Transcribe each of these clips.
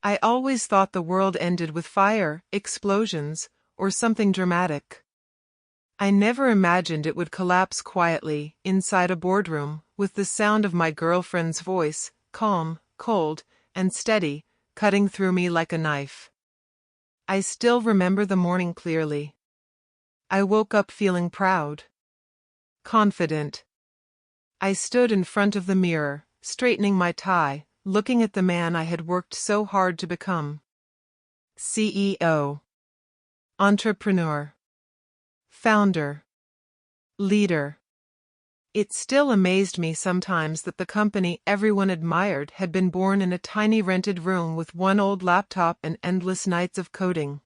I always thought the world ended with fire, explosions, or something dramatic. I never imagined it would collapse quietly, inside a boardroom, with the sound of my girlfriend's voice, calm, cold, and steady, cutting through me like a knife. I still remember the morning clearly. I woke up feeling proud. Confident. I stood in front of the mirror, straightening my tie, looking at the man I had worked so hard to become. CEO. Entrepreneur. Founder. Leader. It still amazed me sometimes that the company everyone admired had been born in a tiny rented room with one old laptop and endless nights of coding.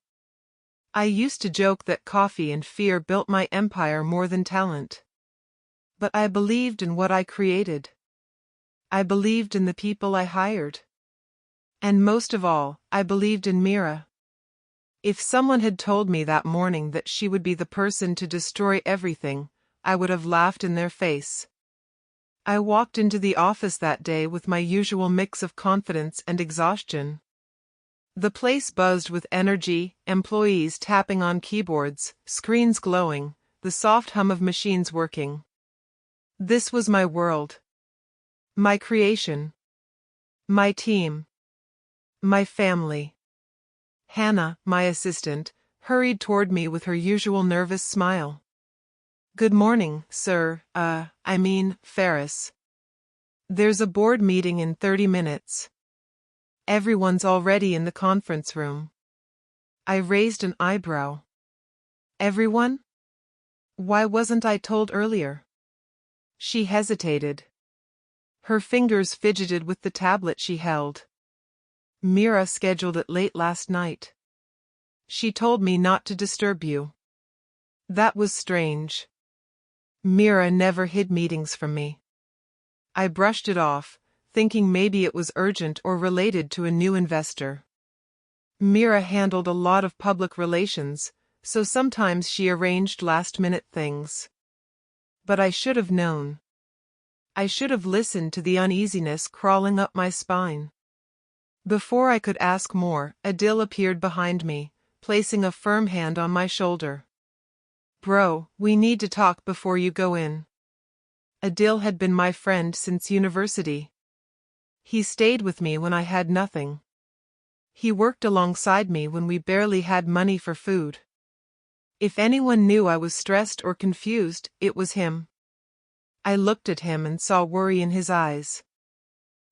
I used to joke that coffee and fear built my empire more than talent. But I believed in what I created. I believed in the people I hired. And most of all, I believed in Mira. If someone had told me that morning that she would be the person to destroy everything, I would have laughed in their face. I walked into the office that day with my usual mix of confidence and exhaustion. The place buzzed with energy, employees tapping on keyboards, screens glowing, the soft hum of machines working. This was my world. My creation. My team. My family. Hannah, my assistant, hurried toward me with her usual nervous smile. "Good morning, sir, Faris. There's a board meeting in 30 minutes. Everyone's already in the conference room." I raised an eyebrow. Everyone? Why wasn't I told earlier? She hesitated. Her fingers fidgeted with the tablet she held. "Mira scheduled it late last night. She told me not to disturb you." That was strange. Mira never hid meetings from me. I brushed it off, thinking maybe it was urgent or related to a new investor. Mira handled a lot of public relations, so sometimes she arranged last-minute things. But I should have known. I should have listened to the uneasiness crawling up my spine. Before I could ask more, Adil appeared behind me, placing a firm hand on my shoulder. "Bro, we need to talk before you go in." Adil had been my friend since university. He stayed with me when I had nothing. He worked alongside me when we barely had money for food. If anyone knew I was stressed or confused, it was him. I looked at him and saw worry in his eyes.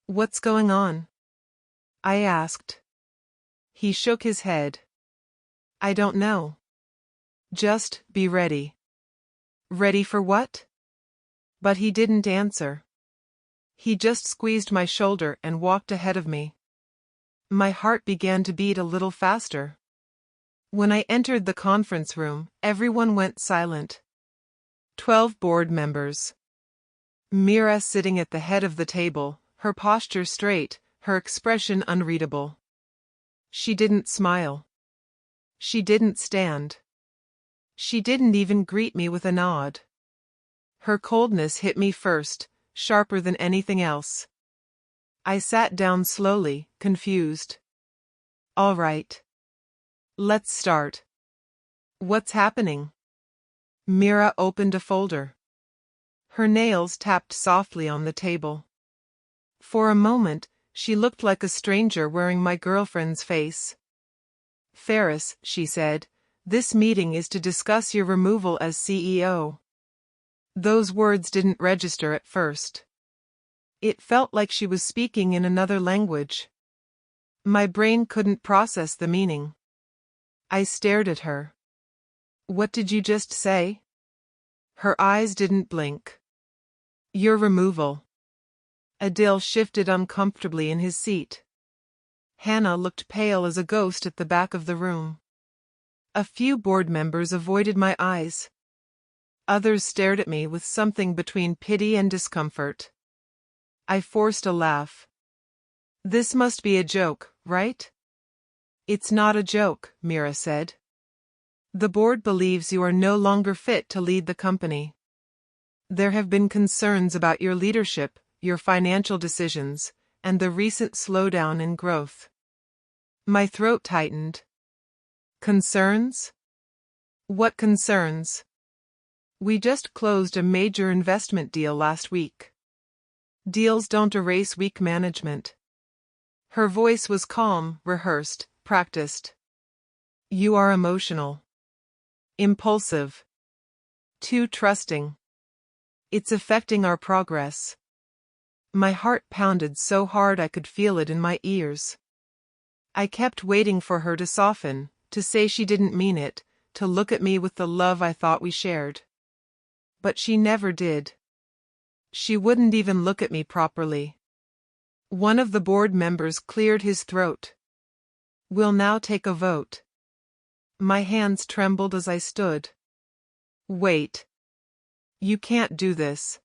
"What's going on?" I asked. He shook his head. "I don't know. Just be ready." "Ready for what?" But he didn't answer. He just squeezed my shoulder and walked ahead of me. My heart began to beat a little faster. When I entered the conference room, everyone went silent. 12 board members. Mira sitting at the head of the table, her posture straight, her expression unreadable. She didn't smile. She didn't stand. She didn't even greet me with a nod. Her coldness hit me first, sharper than anything else. I sat down slowly, confused. "All right. Let's start. What's happening?" Mira opened a folder. Her nails tapped softly on the table. For a moment, she looked like a stranger wearing my girlfriend's face. "Faris," she said, "this meeting is to discuss your removal as CEO." Those words didn't register at first. It felt like she was speaking in another language. My brain couldn't process the meaning. I stared at her. "What did you just say?" Her eyes didn't blink. "Your removal." Adil shifted uncomfortably in his seat. Hannah looked pale as a ghost at the back of the room. A few board members avoided my eyes. Others stared at me with something between pity and discomfort. I forced a laugh. "This must be a joke, right?" "It's not a joke," Mira said. "The board believes you are no longer fit to lead the company. There have been concerns about your leadership, your financial decisions, and the recent slowdown in growth. My throat tightened. Concerns? What concerns? We just closed a major investment deal last week. Deals don't erase weak management. Her voice was calm, rehearsed, practiced. You are emotional. Impulsive. Too trusting. It's affecting our progress. My heart pounded so hard I could feel it in my ears. I kept waiting for her to soften, to say she didn't mean it, to look at me with the love I thought we shared. But she never did. She wouldn't even look at me properly. One of the board members cleared his throat. We'll now take a vote. My hands trembled as I stood. Wait. You can't do this.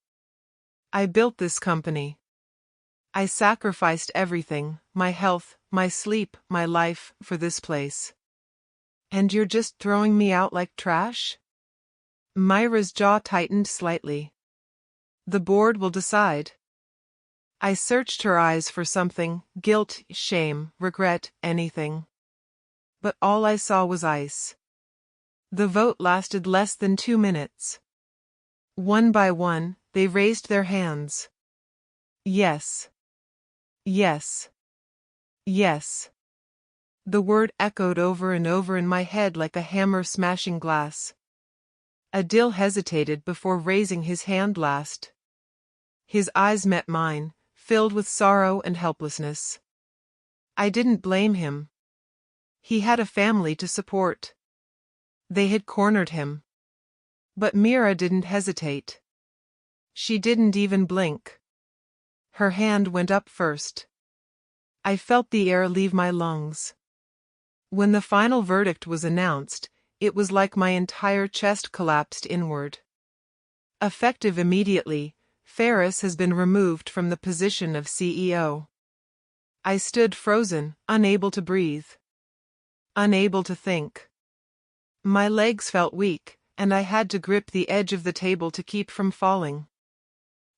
I built this company. I sacrificed everything, my health, my sleep, my life, for this place. And you're just throwing me out like trash? Mira's jaw tightened slightly. The board will decide. I searched her eyes for something, guilt, shame, regret, anything. But all I saw was ice. The vote lasted less than 2 minutes. One by one, they raised their hands. Yes. Yes. Yes. The word echoed over and over in my head like a hammer smashing glass. Adil hesitated before raising his hand last. His eyes met mine, filled with sorrow and helplessness. I didn't blame him. He had a family to support. They had cornered him. But Mira didn't hesitate. She didn't even blink. Her hand went up first. I felt the air leave my lungs. When the final verdict was announced, it was like my entire chest collapsed inward. Effective immediately, Faris has been removed from the position of CEO. I stood frozen, unable to breathe. Unable to think. My legs felt weak, and I had to grip the edge of the table to keep from falling.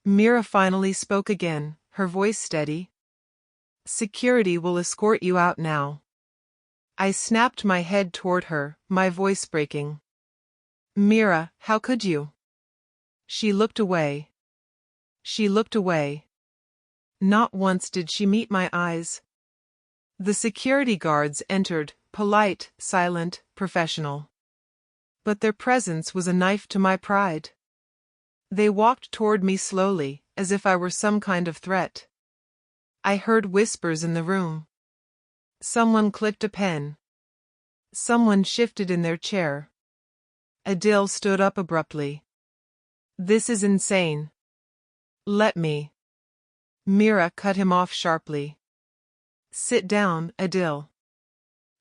Mira finally spoke again, her voice steady. Security will escort you out now. I snapped my head toward her, my voice breaking. Mira, how could you? She looked away. She looked away. Not once did she meet my eyes. The security guards entered, polite, silent, professional. But their presence was a knife to my pride. They walked toward me slowly, as if I were some kind of threat. I heard whispers in the room. Someone clicked a pen. Someone shifted in their chair. Adil stood up abruptly. This is insane. Let me. Mira cut him off sharply. Sit down, Adil.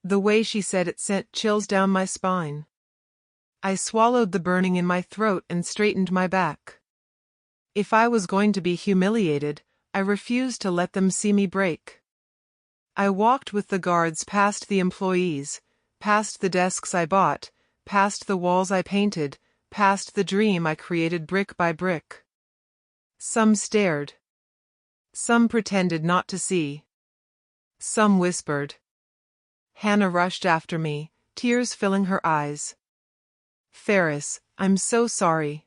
The way she said it sent chills down my spine. I swallowed the burning in my throat and straightened my back. If I was going to be humiliated, I refused to let them see me break. I walked with the guards past the employees, past the desks I bought, past the walls I painted, past the dream I created brick by brick. Some stared. Some pretended not to see. Some whispered. Hannah rushed after me, tears filling her eyes. Faris, I'm so sorry.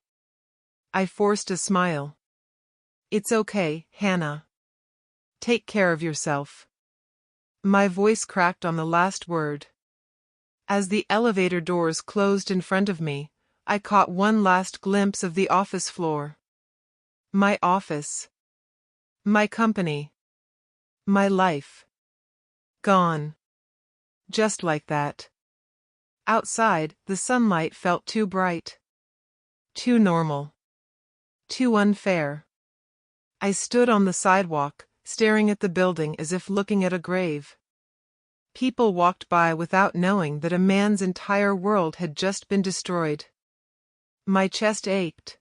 I forced a smile. It's okay, Hannah. Take care of yourself. My voice cracked on the last word. As the elevator doors closed in front of me, I caught one last glimpse of the office floor. My office. My company. My life. Gone. Just like that. Outside, the sunlight felt too bright. Too normal. Too unfair. I stood on the sidewalk, staring at the building as if looking at a grave. People walked by without knowing that a man's entire world had just been destroyed. My chest ached.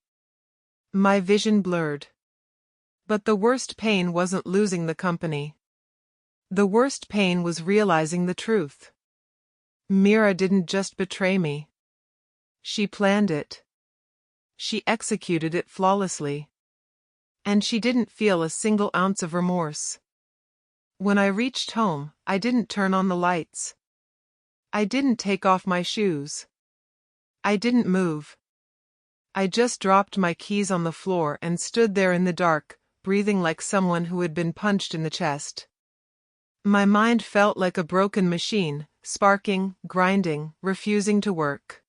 My vision blurred. But the worst pain wasn't losing the company. The worst pain was realizing the truth. Mira didn't just betray me. She planned it. She executed it flawlessly. And she didn't feel a single ounce of remorse. When I reached home, I didn't turn on the lights. I didn't take off my shoes. I didn't move. I just dropped my keys on the floor and stood there in the dark, breathing like someone who had been punched in the chest. My mind felt like a broken machine, sparking, grinding, refusing to work.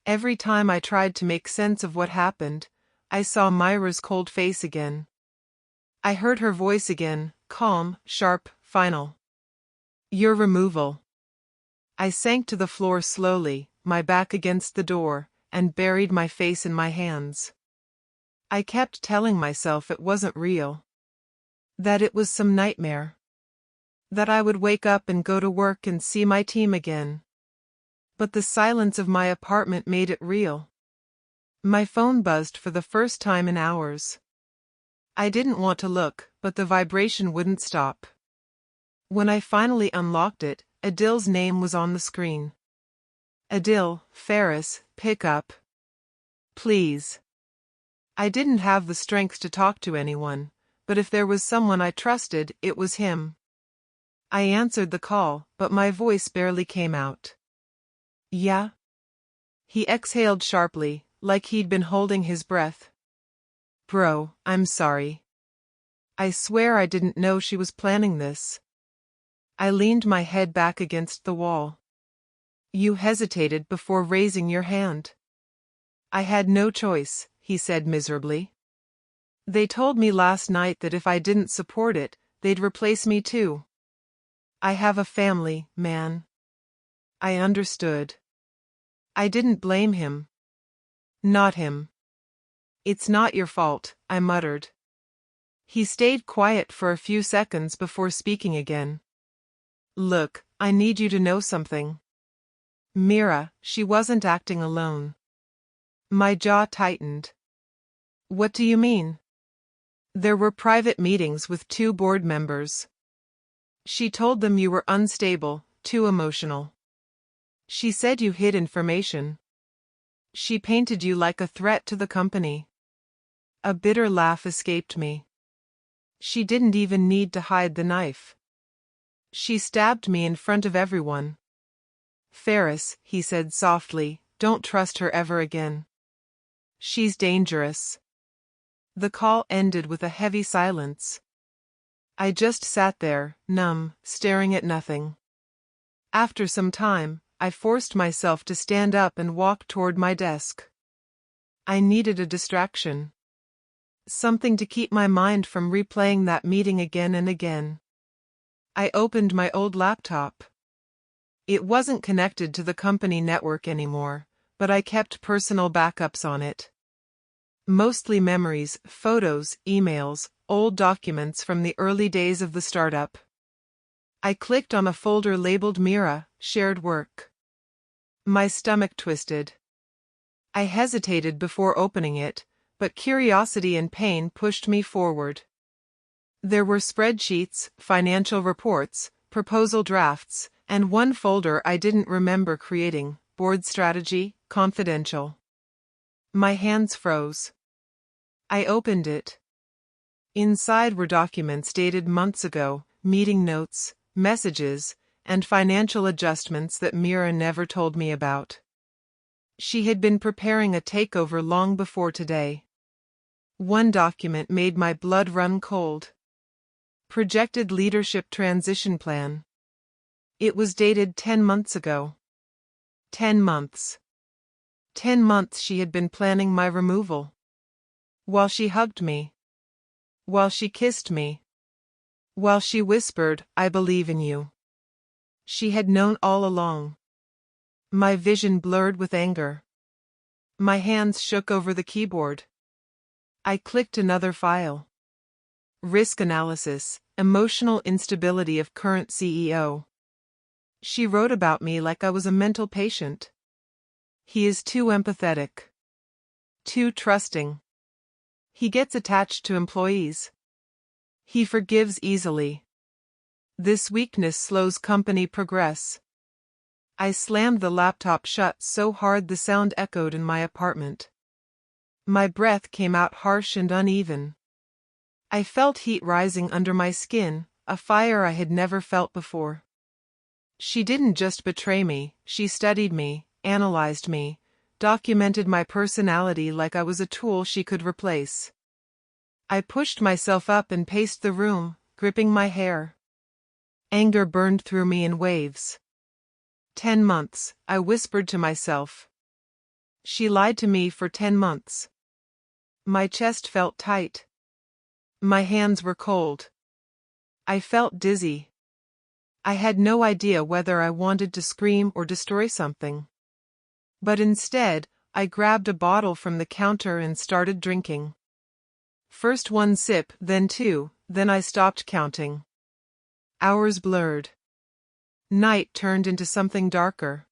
Every time I tried to make sense of what happened, I saw Mira's cold face again. I heard her voice again, calm, sharp, final. Your removal. I sank to the floor slowly, my back against the door, and buried my face in my hands. I kept telling myself it wasn't real. That it was some nightmare. That I would wake up and go to work and see my team again. But the silence of my apartment made it real. My phone buzzed for the first time in hours. I didn't want to look, but the vibration wouldn't stop. When I finally unlocked it, Adil's name was on the screen. Adil, Faris, pick up. Please. I didn't have the strength to talk to anyone, but if there was someone I trusted, it was him. I answered the call, but my voice barely came out. Yeah? He exhaled sharply, like he'd been holding his breath. Bro, I'm sorry. I swear I didn't know she was planning this. I leaned my head back against the wall. You hesitated before raising your hand. I had no choice, he said miserably. They told me last night that if I didn't support it, they'd replace me too. I have a family, man. I understood. I didn't blame him. Not him. It's not your fault, I muttered. He stayed quiet for a few seconds before speaking again. Look, I need you to know something. Mira, she wasn't acting alone. My jaw tightened. What do you mean? There were private meetings with 2 board members. She told them you were unstable, too emotional. She said you hid information. She painted you like a threat to the company. A bitter laugh escaped me. She didn't even need to hide the knife. She stabbed me in front of everyone. Faris, he said softly, don't trust her ever again. She's dangerous. The call ended with a heavy silence. I just sat there, numb, staring at nothing. After some time, I forced myself to stand up and walk toward my desk. I needed a distraction. Something to keep my mind from replaying that meeting again and again. I opened my old laptop. It wasn't connected to the company network anymore, but I kept personal backups on it. Mostly memories, photos, emails, old documents from the early days of the startup. I clicked on a folder labeled Mira, shared work. My stomach twisted. I hesitated before opening it, but curiosity and pain pushed me forward. There were spreadsheets, financial reports, proposal drafts, and one folder I didn't remember creating, board strategy, confidential. My hands froze. I opened it. Inside were documents dated months ago, meeting notes, messages, and financial adjustments that Mira never told me about. She had been preparing a takeover long before today. One document made my blood run cold. Projected leadership transition plan. It was dated 10 months ago. 10 months. 10 months she had been planning my removal. While she hugged me. While she kissed me. While she whispered, I believe in you. She had known all along. My vision blurred with anger. My hands shook over the keyboard. I clicked another file. Risk analysis, emotional instability of current CEO. She wrote about me like I was a mental patient. He is too empathetic. Too trusting. He gets attached to employees. He forgives easily. This weakness slows company progress. I slammed the laptop shut so hard the sound echoed in my apartment. My breath came out harsh and uneven. I felt heat rising under my skin, a fire I had never felt before. She didn't just betray me, she studied me, analyzed me, documented my personality like I was a tool she could replace. I pushed myself up and paced the room, gripping my hair. Anger burned through me in waves. 10 months, I whispered to myself. She lied to me for 10 months. My chest felt tight. My hands were cold. I felt dizzy. I had no idea whether I wanted to scream or destroy something. But instead, I grabbed a bottle from the counter and started drinking. First one sip, then two, then I stopped counting. Hours blurred. Night turned into something darker.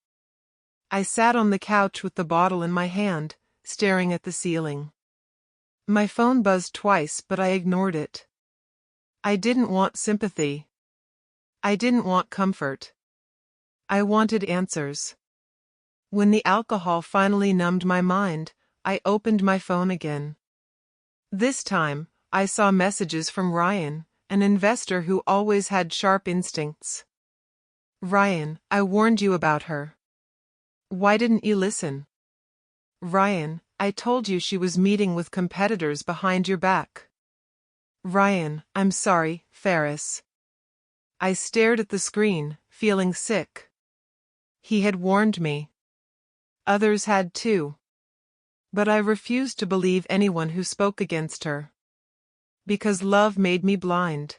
I sat on the couch with the bottle in my hand, staring at the ceiling. My phone buzzed twice, but I ignored it. I didn't want sympathy. I didn't want comfort. I wanted answers. When the alcohol finally numbed my mind, I opened my phone again. This time, I saw messages from Ryan, an investor who always had sharp instincts. Ryan, I warned you about her. Why didn't you listen? Ryan, I told you she was meeting with competitors behind your back. Ryan, I'm sorry, Faris. I stared at the screen, feeling sick. He had warned me. Others had too. But I refused to believe anyone who spoke against her. Because love made me blind.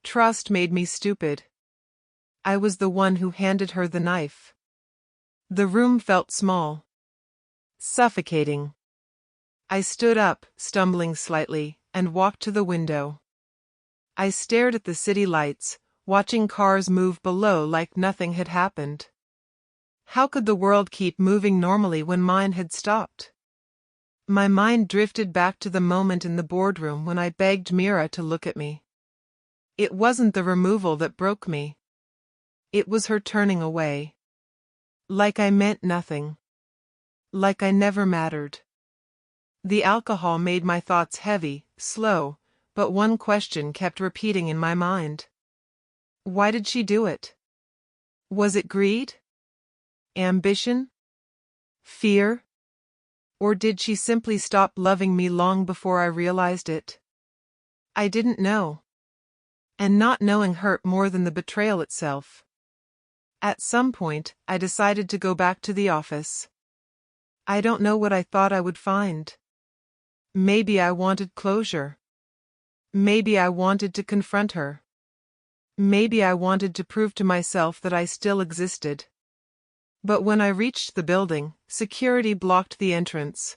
Trust made me stupid. I was the one who handed her the knife. The room felt small. Suffocating. I stood up, stumbling slightly, and walked to the window. I stared at the city lights, watching cars move below like nothing had happened. How could the world keep moving normally when mine had stopped? My mind drifted back to the moment in the boardroom when I begged Mira to look at me. It wasn't the removal that broke me. It was her turning away. Like I meant nothing. Like I never mattered. The alcohol made my thoughts heavy, slow, but one question kept repeating in my mind. Why did she do it? Was it greed? Ambition? Fear? Or did she simply stop loving me long before I realized it? I didn't know. And not knowing hurt more than the betrayal itself. At some point, I decided to go back to the office. I don't know what I thought I would find. Maybe I wanted closure. Maybe I wanted to confront her. Maybe I wanted to prove to myself that I still existed. But when I reached the building, security blocked the entrance.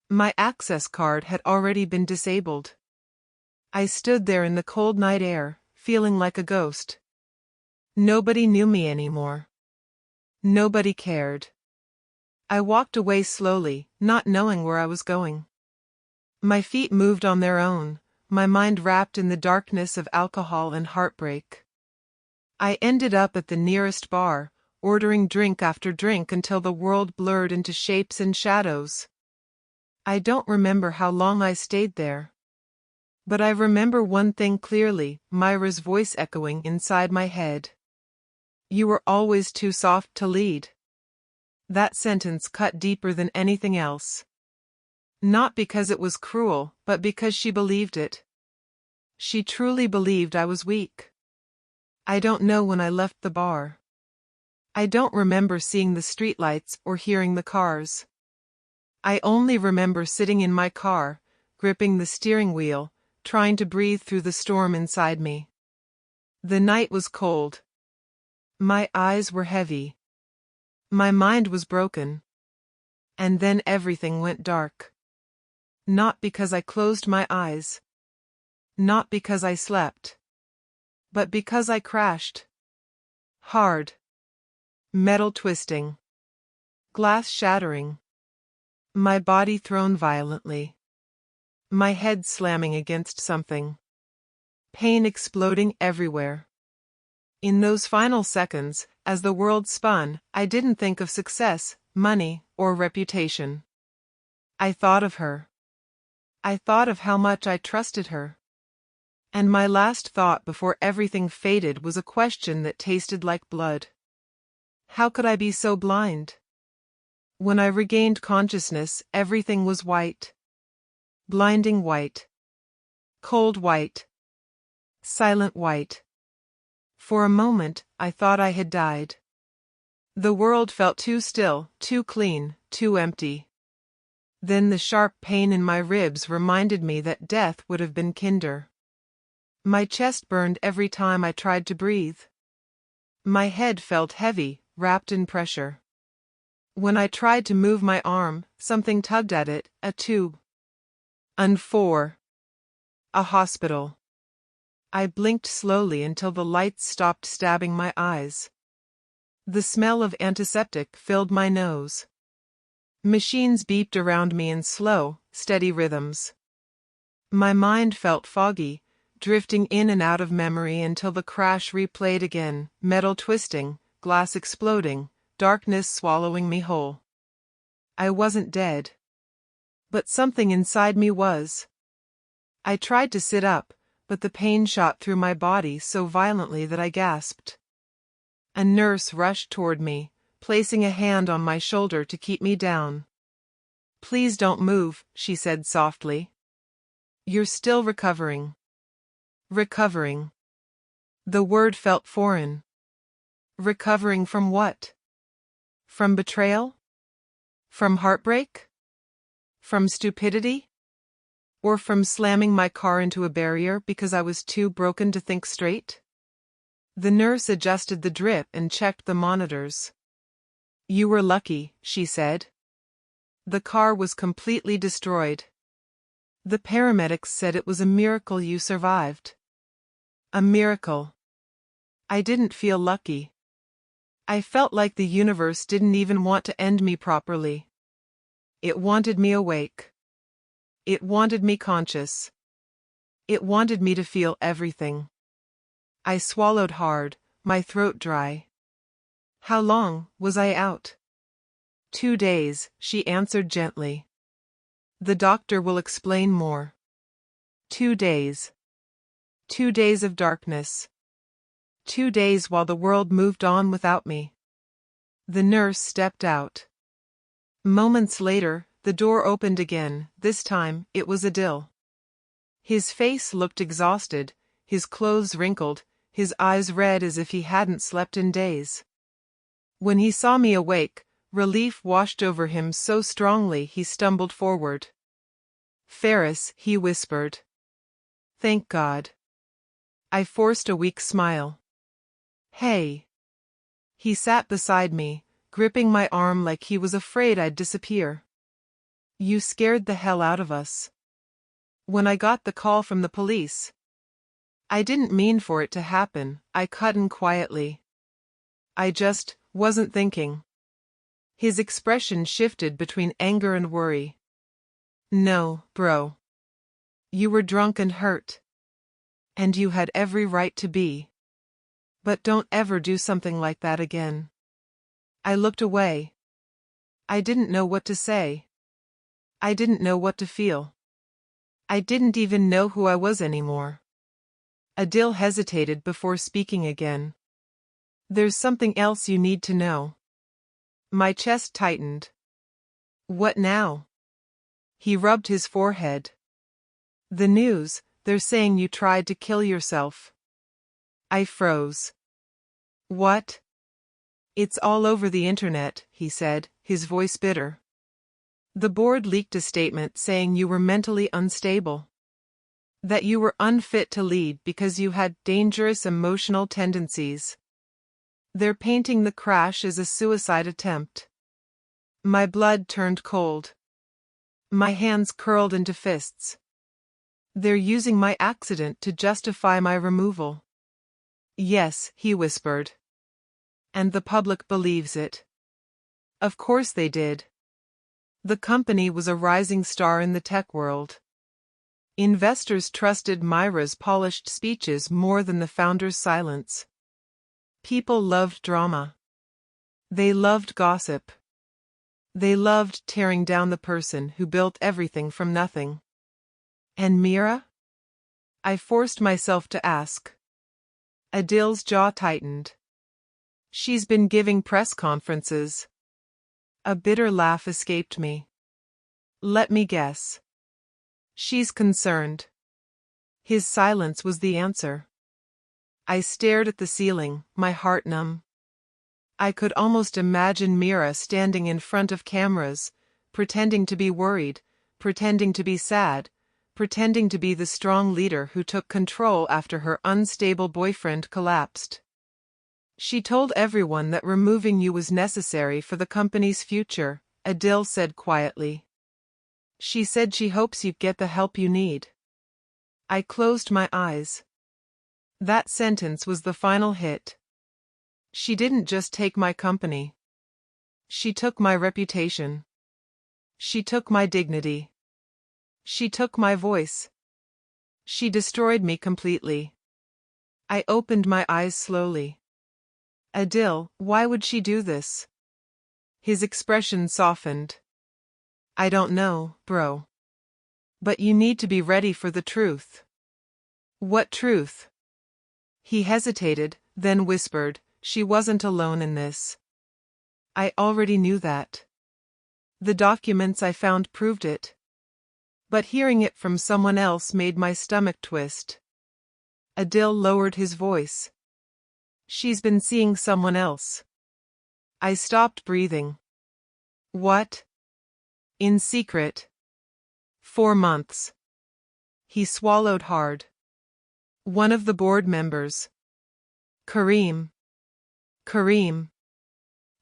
My access card had already been disabled. I stood there in the cold night air, feeling like a ghost. Nobody knew me anymore. Nobody cared. I walked away slowly, not knowing where I was going. My feet moved on their own, my mind wrapped in the darkness of alcohol and heartbreak. I ended up at the nearest bar, ordering drink after drink until the world blurred into shapes and shadows. I don't remember how long I stayed there. But I remember one thing clearly, Mira's voice echoing inside my head. You were always too soft to lead. That sentence cut deeper than anything else. Not because it was cruel, but because she believed it. She truly believed I was weak. I don't know when I left the bar. I don't remember seeing the streetlights or hearing the cars. I only remember sitting in my car, gripping the steering wheel, trying to breathe through the storm inside me. The night was cold. My eyes were heavy. My mind was broken. And then everything went dark. Not because I closed my eyes. Not because I slept. But because I crashed. Hard. Metal twisting. Glass shattering. My body thrown violently. My head slamming against something. Pain exploding everywhere. In those final seconds, as the world spun, I didn't think of success, money, or reputation. I thought of her. I thought of how much I trusted her. And my last thought before everything faded was a question that tasted like blood. How could I be so blind? When I regained consciousness, everything was white. Blinding white. Cold white. Silent white. For a moment, I thought I had died. The world felt too still, too clean, too empty. Then the sharp pain in my ribs reminded me that death would have been kinder. My chest burned every time I tried to breathe. My head felt heavy, wrapped in pressure. When I tried to move my arm, something tugged at it, a tube. A hospital. I blinked slowly until the lights stopped stabbing my eyes. The smell of antiseptic filled my nose. Machines beeped around me in slow, steady rhythms. My mind felt foggy, drifting in and out of memory until the crash replayed again, metal twisting, glass exploding, darkness swallowing me whole. I wasn't dead. But something inside me was. I tried to sit up, but the pain shot through my body so violently that I gasped. A nurse rushed toward me, placing a hand on my shoulder to keep me down. "Please don't move," she said softly. "You're still recovering." Recovering. The word felt foreign. Recovering from what? From betrayal? From heartbreak? From stupidity? Or from slamming my car into a barrier because I was too broken to think straight? The nurse adjusted the drip and checked the monitors. "You were lucky," she said. "The car was completely destroyed. The paramedics said it was a miracle you survived." A miracle. I didn't feel lucky. I felt like the universe didn't even want to end me properly. It wanted me awake. It wanted me conscious. It wanted me to feel everything. I swallowed hard, my throat dry. "How long was I out?" 2 days, she answered gently. "The doctor will explain more." 2 days. 2 days of darkness. 2 days while the world moved on without me. The nurse stepped out. Moments later, the door opened again. This time, it was Adil. His face looked exhausted, his clothes wrinkled, his eyes red as if he hadn't slept in days. When he saw me awake, relief washed over him so strongly he stumbled forward. "Faris," he whispered. "Thank God." I forced a weak smile. "Hey." He sat beside me, gripping my arm like he was afraid I'd disappear. "You scared the hell out of us. When I got the call from the police. I didn't mean for it to happen," I cut in quietly. "I just wasn't thinking." His expression shifted between anger and worry. "No, bro. You were drunk and hurt. And you had every right to be. But don't ever do something like that again." I looked away. I didn't know what to say. I didn't know what to feel. I didn't even know who I was anymore. Adil hesitated before speaking again. "There's something else you need to know." My chest tightened. "What now?" He rubbed his forehead. "The news, they're saying you tried to kill yourself." I froze. "What?" "It's all over the internet," he said, his voice bitter. "The board leaked a statement saying you were mentally unstable. That you were unfit to lead because you had dangerous emotional tendencies. They're painting the crash as a suicide attempt." My blood turned cold. My hands curled into fists. "They're using my accident to justify my removal." "Yes," he whispered. "And the public believes it." Of course they did. The company was a rising star in the tech world. Investors trusted Mira's polished speeches more than the founder's silence. People loved drama. They loved gossip. They loved tearing down the person who built everything from nothing. And Mira? I forced myself to ask. Adil's jaw tightened. She's been giving press conferences. A bitter laugh escaped me. Let me guess. She's concerned. His silence was the answer. I stared at the ceiling, my heart numb. I could almost imagine Mira standing in front of cameras, pretending to be worried, pretending to be sad, pretending to be the strong leader who took control after her unstable boyfriend collapsed. She told everyone that removing you was necessary for the company's future, Adil said quietly. She said she hopes you get the help you need. I closed my eyes. That sentence was the final hit. She didn't just take my company. She took my reputation. She took my dignity. She took my voice. She destroyed me completely. I opened my eyes slowly. Adil, why would she do this? His expression softened. I don't know, bro. But you need to be ready for the truth. What truth? He hesitated, then whispered, she wasn't alone in this. I already knew that. The documents I found proved it. But hearing it from someone else made my stomach twist. Adil lowered his voice. She's been seeing someone else. I stopped breathing. What? In secret. 4 months. He swallowed hard. One of the board members. Kareem. Kareem.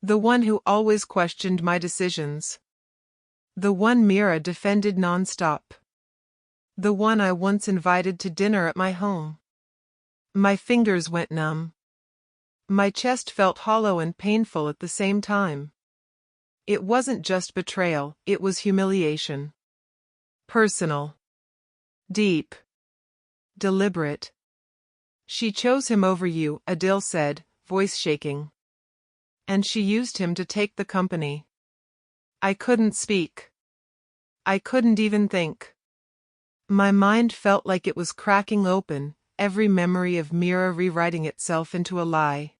The one who always questioned my decisions. The one Mira defended nonstop. The one I once invited to dinner at my home. My fingers went numb. My chest felt hollow and painful at the same time. It wasn't just betrayal, it was humiliation. Personal. Deep. Deliberate. She chose him over you, Adil said, voice shaking. And she used him to take the company. I couldn't speak. I couldn't even think. My mind felt like it was cracking open, every memory of Mira rewriting itself into a lie.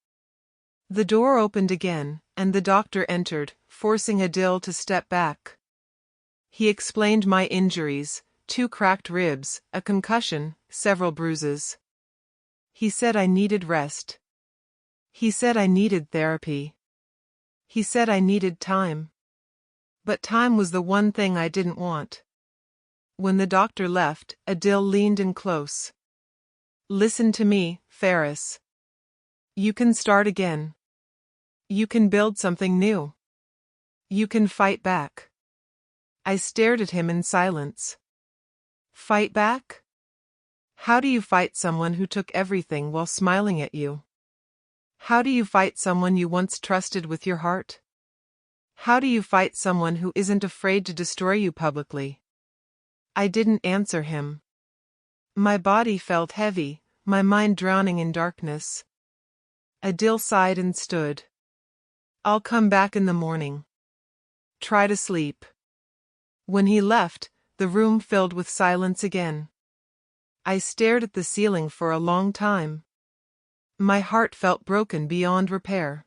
The door opened again, and the doctor entered, forcing Adil to step back. He explained my injuries, 2 cracked ribs, a concussion, several bruises. He said I needed rest. He said I needed therapy. He said I needed time. But time was the one thing I didn't want. When the doctor left, Adil leaned in close. Listen to me, Faris. You can start again. You can build something new. You can fight back. I stared at him in silence. Fight back? How do you fight someone who took everything while smiling at you? How do you fight someone you once trusted with your heart? How do you fight someone who isn't afraid to destroy you publicly? I didn't answer him. My body felt heavy, my mind drowning in darkness. Adil sighed and stood. I'll come back in the morning. Try to sleep. When he left, the room filled with silence again. I stared at the ceiling for a long time. My heart felt broken beyond repair.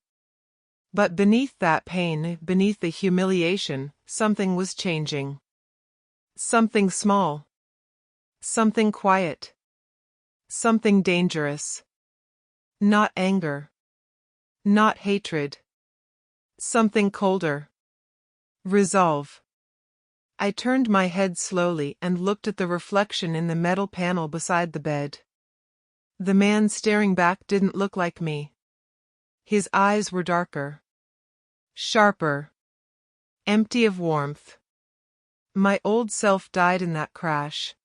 But beneath that pain, beneath the humiliation, something was changing. Something small. Something quiet. Something dangerous. Not anger. Not hatred. Something colder. Resolve. I turned my head slowly and looked at the reflection in the metal panel beside the bed. The man staring back didn't look like me. His eyes were darker. Sharper. Empty of warmth. My old self died in that crash.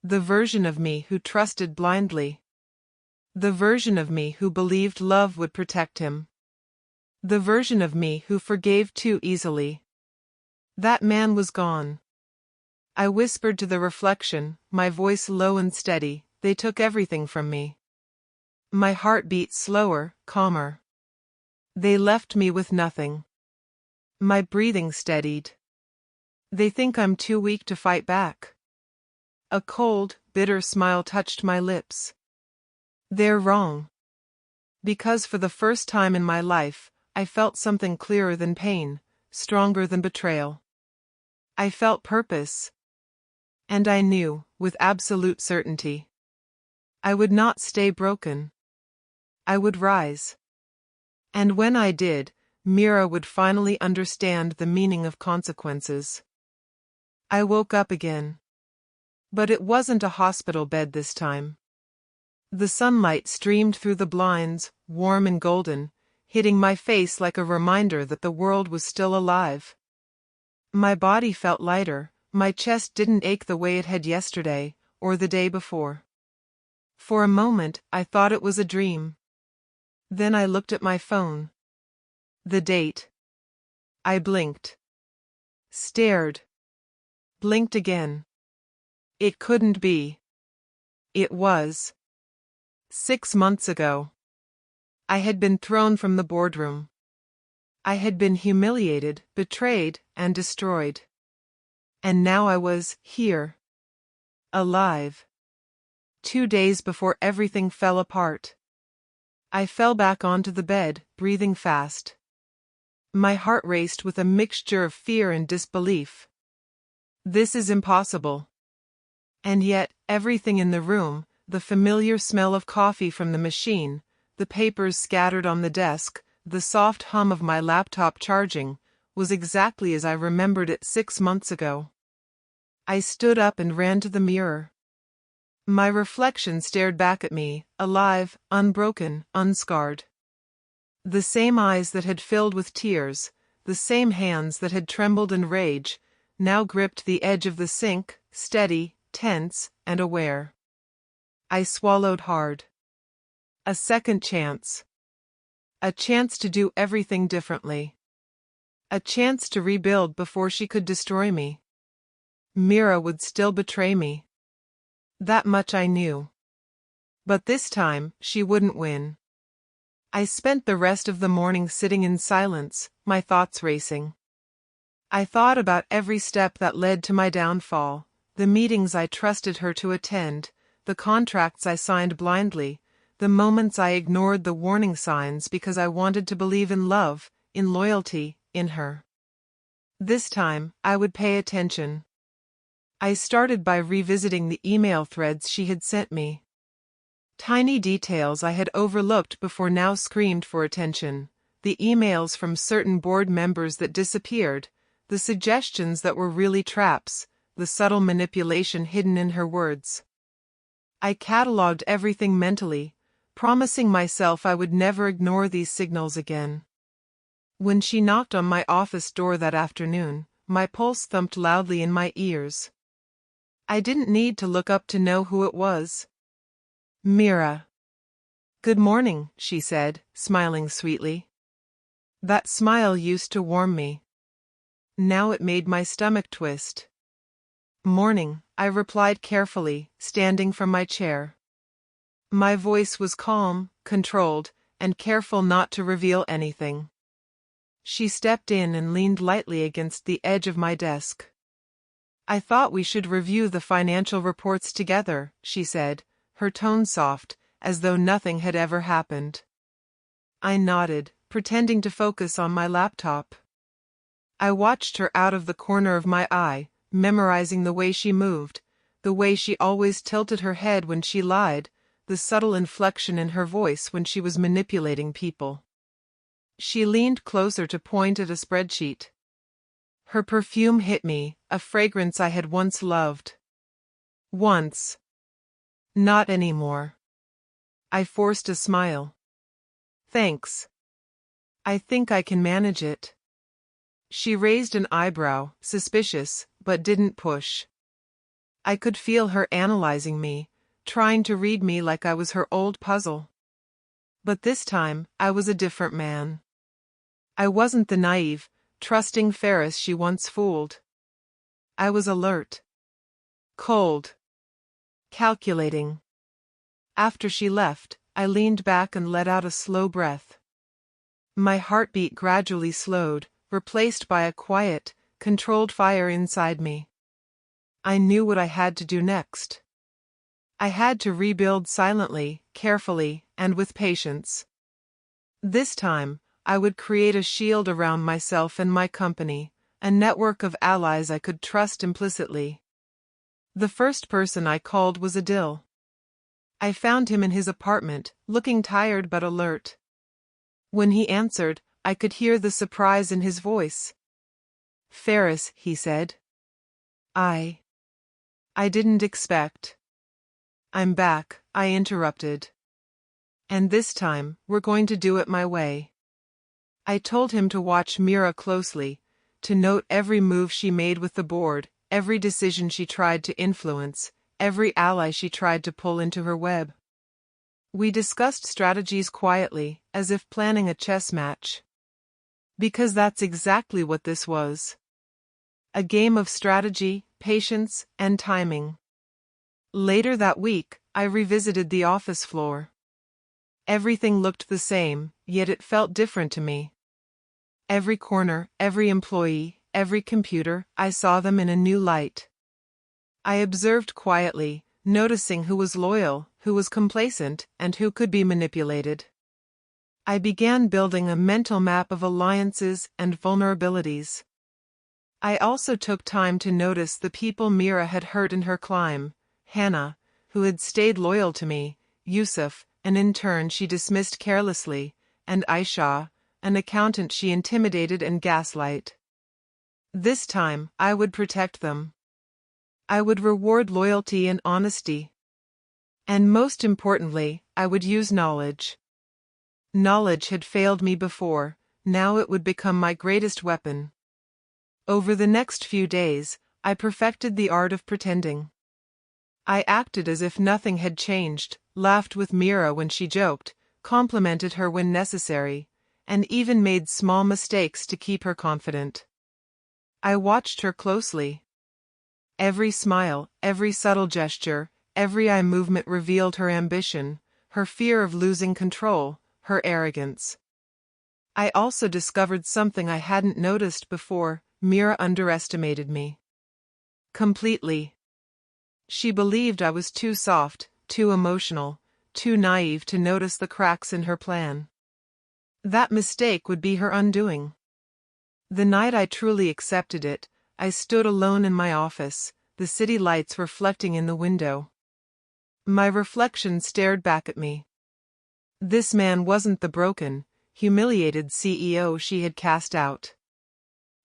The version of me who trusted blindly. The version of me who believed love would protect him. The version of me who forgave too easily. That man was gone. I whispered to the reflection, my voice low and steady, they took everything from me. My heart beat slower, calmer. They left me with nothing. My breathing steadied. They think I'm too weak to fight back. A cold, bitter smile touched my lips. They're wrong. Because for the first time in my life, I felt something clearer than pain, stronger than betrayal. I felt purpose. And I knew, with absolute certainty, I would not stay broken. I would rise. And when I did, Mira would finally understand the meaning of consequences. I woke up again. But it wasn't a hospital bed this time. The sunlight streamed through the blinds, warm and golden, hitting my face like a reminder that the world was still alive. My body felt lighter, my chest didn't ache the way it had yesterday, or the day before. For a moment, I thought it was a dream. Then I looked at my phone. The date. I blinked. Stared. Blinked again. It couldn't be. It was. 6 months ago. I had been thrown from the boardroom. I had been humiliated, betrayed, and destroyed. And now I was here. Alive. 2 days before everything fell apart. I fell back onto the bed, breathing fast. My heart raced with a mixture of fear and disbelief. This is impossible. And yet, everything in the room, the familiar smell of coffee from the machine, the papers scattered on the desk, the soft hum of my laptop charging, was exactly as I remembered it 6 months ago. I stood up and ran to the mirror. My reflection stared back at me, alive, unbroken, unscarred. The same eyes that had filled with tears, the same hands that had trembled in rage, now gripped the edge of the sink, steady, tense, and aware. I swallowed hard. A second chance. A chance to do everything differently. A chance to rebuild before she could destroy me. Mira would still betray me. That much I knew. But this time, she wouldn't win. I spent the rest of the morning sitting in silence, my thoughts racing. I thought about every step that led to my downfall, the meetings I trusted her to attend, the contracts I signed blindly, the moments I ignored the warning signs because I wanted to believe in love, in loyalty, in her. This time, I would pay attention. I started by revisiting the email threads she had sent me. Tiny details I had overlooked before now screamed for attention, the emails from certain board members that disappeared, the suggestions that were really traps, the subtle manipulation hidden in her words. I catalogued everything mentally, promising myself I would never ignore these signals again. When she knocked on my office door that afternoon, my pulse thumped loudly in my ears. I didn't need to look up to know who it was. Mira. Good morning, she said, smiling sweetly. That smile used to warm me. Now it made my stomach twist. Morning, I replied carefully, standing from my chair. My voice was calm, controlled, and careful not to reveal anything. She stepped in and leaned lightly against the edge of my desk. I thought we should review the financial reports together, she said, her tone soft, as though nothing had ever happened. I nodded, pretending to focus on my laptop. I watched her out of the corner of my eye, memorizing the way she moved, the way she always tilted her head when she lied, the subtle inflection in her voice when she was manipulating people. She leaned closer to point at a spreadsheet. Her perfume hit me, a fragrance I had once loved. Once. Not anymore. I forced a smile. Thanks. I think I can manage it. She raised an eyebrow, suspicious, but didn't push. I could feel her analyzing me, trying to read me like I was her old puzzle. But this time, I was a different man. I wasn't the naive, trusting Faris she once fooled. I was alert. Cold. Calculating. After she left, I leaned back and let out a slow breath. My heartbeat gradually slowed, replaced by a quiet, controlled fire inside me. I knew what I had to do next. I had to rebuild silently, carefully, and with patience. This time, I would create a shield around myself and my company, a network of allies I could trust implicitly. The first person I called was Adil. I found him in his apartment, looking tired but alert. When he answered, I could hear the surprise in his voice. "Faris," he said. I didn't expect." "I'm back," I interrupted. "And this time, we're going to do it my way." I told him to watch Mira closely, to note every move she made with the board, every decision she tried to influence, every ally she tried to pull into her web. We discussed strategies quietly, as if planning a chess match. Because that's exactly what this was. A game of strategy, patience, and timing. Later that week, I revisited the office floor. Everything looked the same, yet it felt different to me. Every corner, every employee, every computer, I saw them in a new light. I observed quietly, noticing who was loyal, who was complacent, and who could be manipulated. I began building a mental map of alliances and vulnerabilities. I also took time to notice the people Mira had hurt in her climb: Hannah, who had stayed loyal to me; Yusuf, an intern she dismissed carelessly; and Aisha, an accountant she intimidated and gaslight. This time, I would protect them. I would reward loyalty and honesty. And most importantly, I would use knowledge. Knowledge had failed me before, now it would become my greatest weapon. Over the next few days, I perfected the art of pretending. I acted as if nothing had changed, laughed with Mira when she joked, complimented her when necessary, and even made small mistakes to keep her confident. I watched her closely. Every smile, every subtle gesture, every eye movement revealed her ambition, her fear of losing control, her arrogance. I also discovered something I hadn't noticed before: Mira underestimated me. Completely. She believed I was too soft, too emotional, too naive to notice the cracks in her plan. That mistake would be her undoing. The night I truly accepted it, I stood alone in my office, the city lights reflecting in the window. My reflection stared back at me. This man wasn't the broken, humiliated CEO she had cast out.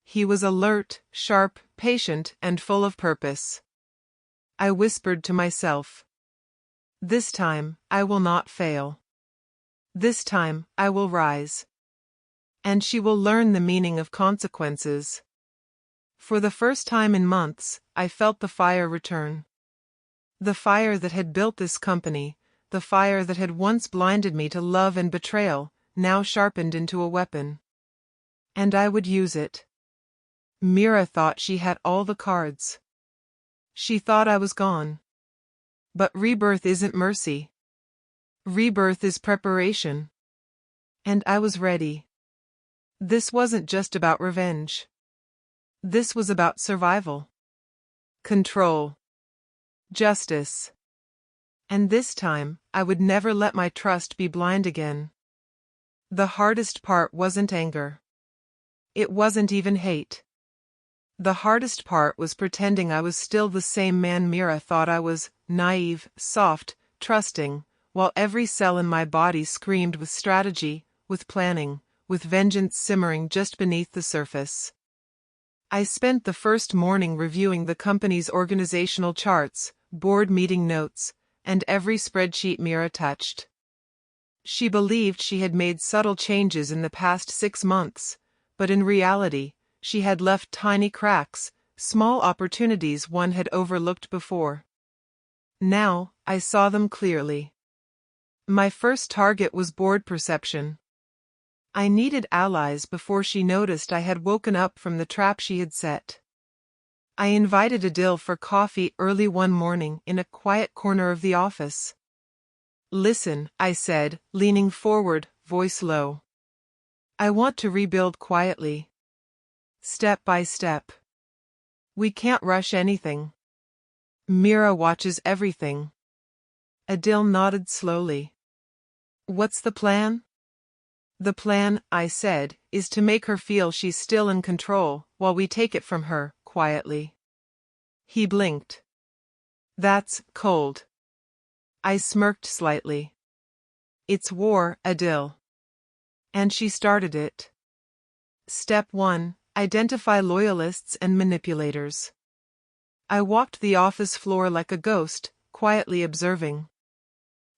He was alert, sharp, patient, and full of purpose. I whispered to myself, "This time, I will not fail. This time, I will rise. And she will learn the meaning of consequences." For the first time in months, I felt the fire return. The fire that had built this company, the fire that had once blinded me to love and betrayal, now sharpened into a weapon. And I would use it. Mira thought she had all the cards. She thought I was gone. But rebirth isn't mercy. Rebirth is preparation. And I was ready. This wasn't just about revenge. This was about survival. Control. Justice. And this time, I would never let my trust be blind again. The hardest part wasn't anger. It wasn't even hate. The hardest part was pretending I was still the same man Mira thought I was: naive, soft, trusting, while every cell in my body screamed with strategy, with planning, with vengeance simmering just beneath the surface. I spent the first morning reviewing the company's organizational charts, board meeting notes, and every spreadsheet Mira touched. She believed she had made subtle changes in the past 6 months, but in reality, she had left tiny cracks, small opportunities one had overlooked before. Now, I saw them clearly. My first target was board perception. I needed allies before she noticed I had woken up from the trap she had set. I invited Adil for coffee early one morning in a quiet corner of the office. "Listen," I said, leaning forward, voice low. "I want to rebuild quietly. Step by step. We can't rush anything. Mira watches everything. Adil nodded slowly. What's the plan? The plan, I said, is to make her feel she's still in control, while we take it from her, quietly. He blinked. That's cold. I smirked slightly. It's war, Adil. And she started it. Step 1. Identify loyalists and manipulators. I walked the office floor like a ghost, quietly observing.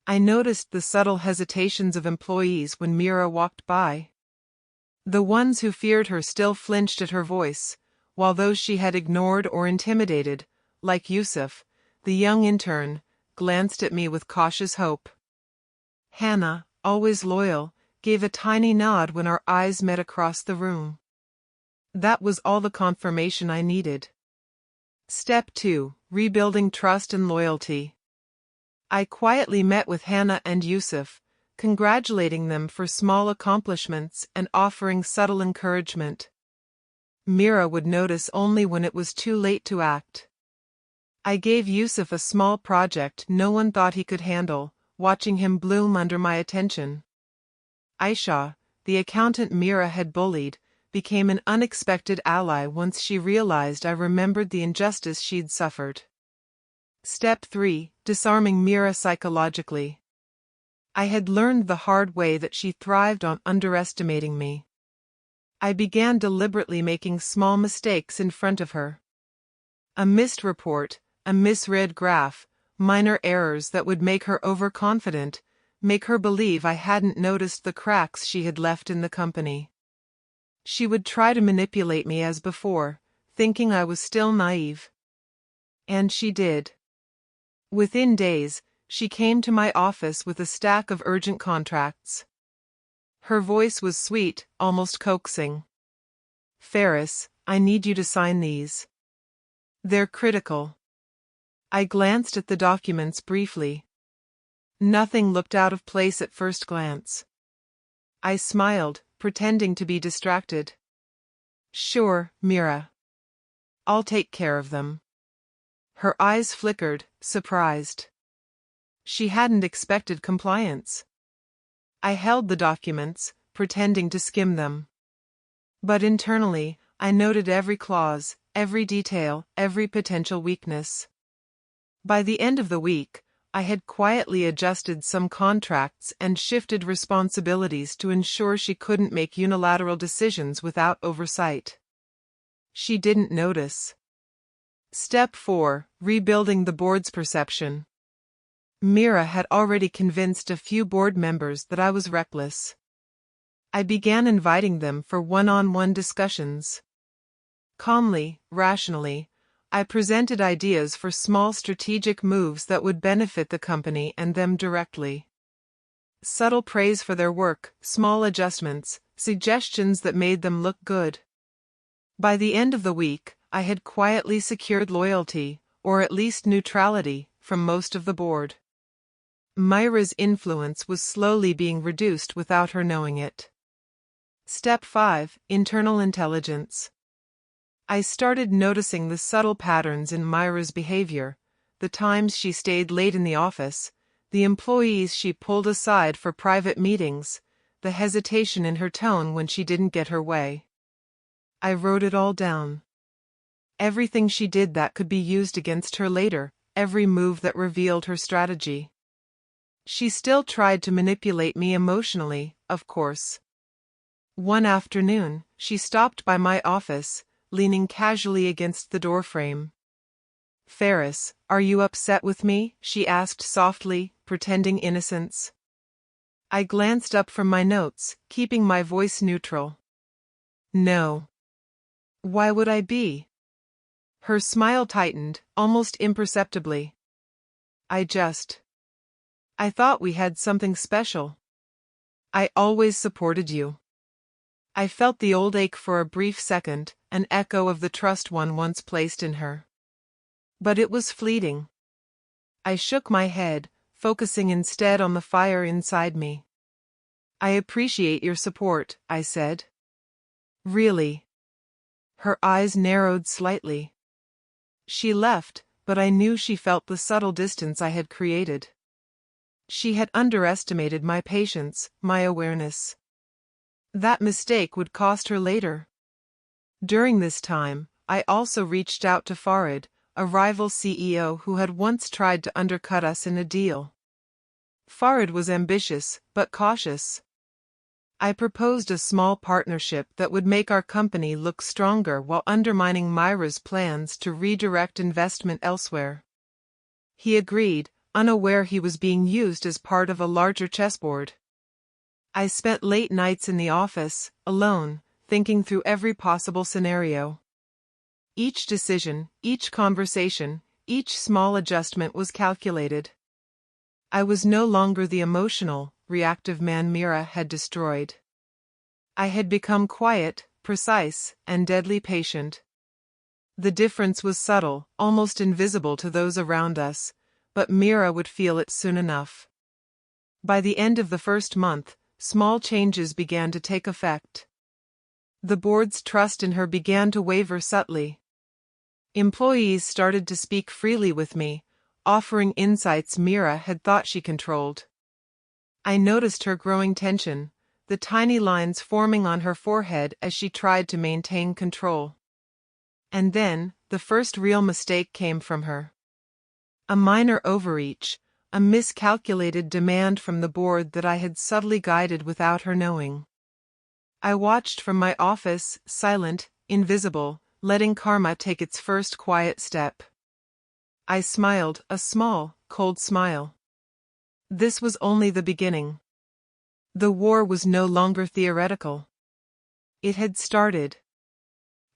I noticed the subtle hesitations of employees when Mira walked by. The ones who feared her still flinched at her voice, while those she had ignored or intimidated, like Yusuf, the young intern, glanced at me with cautious hope. Hannah, always loyal, gave a tiny nod when our eyes met across the room. That was all the confirmation I needed. Step 2. Rebuilding trust and loyalty. I quietly met with Hannah and Yusuf, congratulating them for small accomplishments and offering subtle encouragement. Mira would notice only when it was too late to act. I gave Yusuf a small project no one thought he could handle, watching him bloom under my attention. Aisha, the accountant Mira had bullied, became an unexpected ally once she realized I remembered the injustice she'd suffered. Step 3. Disarming Mira psychologically. I had learned the hard way that she thrived on underestimating me. I began deliberately making small mistakes in front of her. A missed report, a misread graph, minor errors that would make her overconfident, make her believe I hadn't noticed the cracks she had left in the company. She would try to manipulate me as before, thinking I was still naive. And she did. Within days, she came to my office with a stack of urgent contracts. Her voice was sweet, almost coaxing. Faris, I need you to sign these. They're critical. I glanced at the documents briefly. Nothing looked out of place at first glance. I smiled, pretending to be distracted. Sure, Mira. I'll take care of them. Her eyes flickered, surprised. She hadn't expected compliance. I held the documents, pretending to skim them. But internally, I noted every clause, every detail, every potential weakness. By the end of the week, I had quietly adjusted some contracts and shifted responsibilities to ensure she couldn't make unilateral decisions without oversight. She didn't notice. Step 4. Rebuilding the board's perception. Mira had already convinced a few board members that I was reckless. I began inviting them for one-on-one discussions. Calmly, rationally, I presented ideas for small strategic moves that would benefit the company and them directly. Subtle praise for their work, small adjustments, suggestions that made them look good. By the end of the week, I had quietly secured loyalty, or at least neutrality, from most of the board. Mira's influence was slowly being reduced without her knowing it. Step 5. Internal intelligence. I started noticing the subtle patterns in Mira's behavior, the times she stayed late in the office, the employees she pulled aside for private meetings, the hesitation in her tone when she didn't get her way. I wrote it all down. Everything she did that could be used against her later, every move that revealed her strategy. She still tried to manipulate me emotionally, of course. One afternoon, she stopped by my office, leaning casually against the doorframe. Faris, are you upset with me? She asked softly, pretending innocence. I glanced up from my notes, keeping my voice neutral. No. Why would I be? Her smile tightened, almost imperceptibly. I thought we had something special. I always supported you. I felt the old ache for a brief second, an echo of the trust one once placed in her. But it was fleeting. I shook my head, focusing instead on the fire inside me. I appreciate your support, I said. Really? Her eyes narrowed slightly. She left, but I knew she felt the subtle distance I had created. She had underestimated my patience, my awareness. That mistake would cost her later. During this time, I also reached out to Farid, a rival CEO who had once tried to undercut us in a deal. Farid was ambitious, but cautious. I proposed a small partnership that would make our company look stronger while undermining Mira's plans to redirect investment elsewhere. He agreed, unaware he was being used as part of a larger chessboard. I spent late nights in the office, alone, thinking through every possible scenario. Each decision, each conversation, each small adjustment was calculated. I was no longer the emotional, reactive man Mira had destroyed. I had become quiet, precise, and deadly patient. The difference was subtle, almost invisible to those around us, but Mira would feel it soon enough. By the end of the first month, small changes began to take effect. The board's trust in her began to waver subtly. Employees started to speak freely with me, offering insights Mira had thought she controlled. I noticed her growing tension, the tiny lines forming on her forehead as she tried to maintain control. And then, the first real mistake came from her. A minor overreach, a miscalculated demand from the board that I had subtly guided without her knowing. I watched from my office, silent, invisible, letting karma take its first quiet step. I smiled, a small, cold smile. This was only the beginning. The war was no longer theoretical. It had started.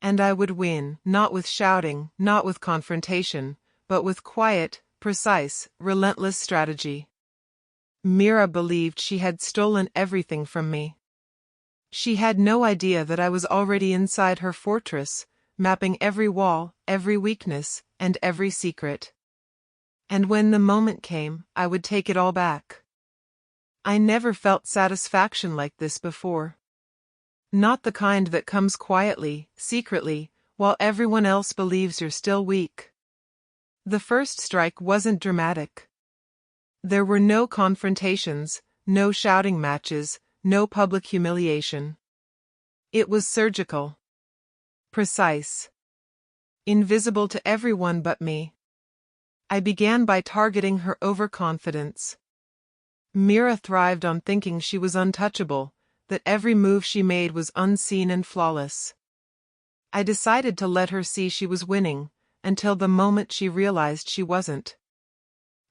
And I would win, not with shouting, not with confrontation, but with quiet, precise, relentless strategy. Mira believed she had stolen everything from me. She had no idea that I was already inside her fortress, mapping every wall, every weakness, and every secret. And when the moment came, I would take it all back. I never felt satisfaction like this before. Not the kind that comes quietly, secretly, while everyone else believes you're still weak. The first strike wasn't dramatic. There were no confrontations, no shouting matches, no public humiliation. It was surgical. Precise. Invisible to everyone but me. I began by targeting her overconfidence. Mira thrived on thinking she was untouchable, that every move she made was unseen and flawless. I decided to let her see she was winning, until the moment she realized she wasn't.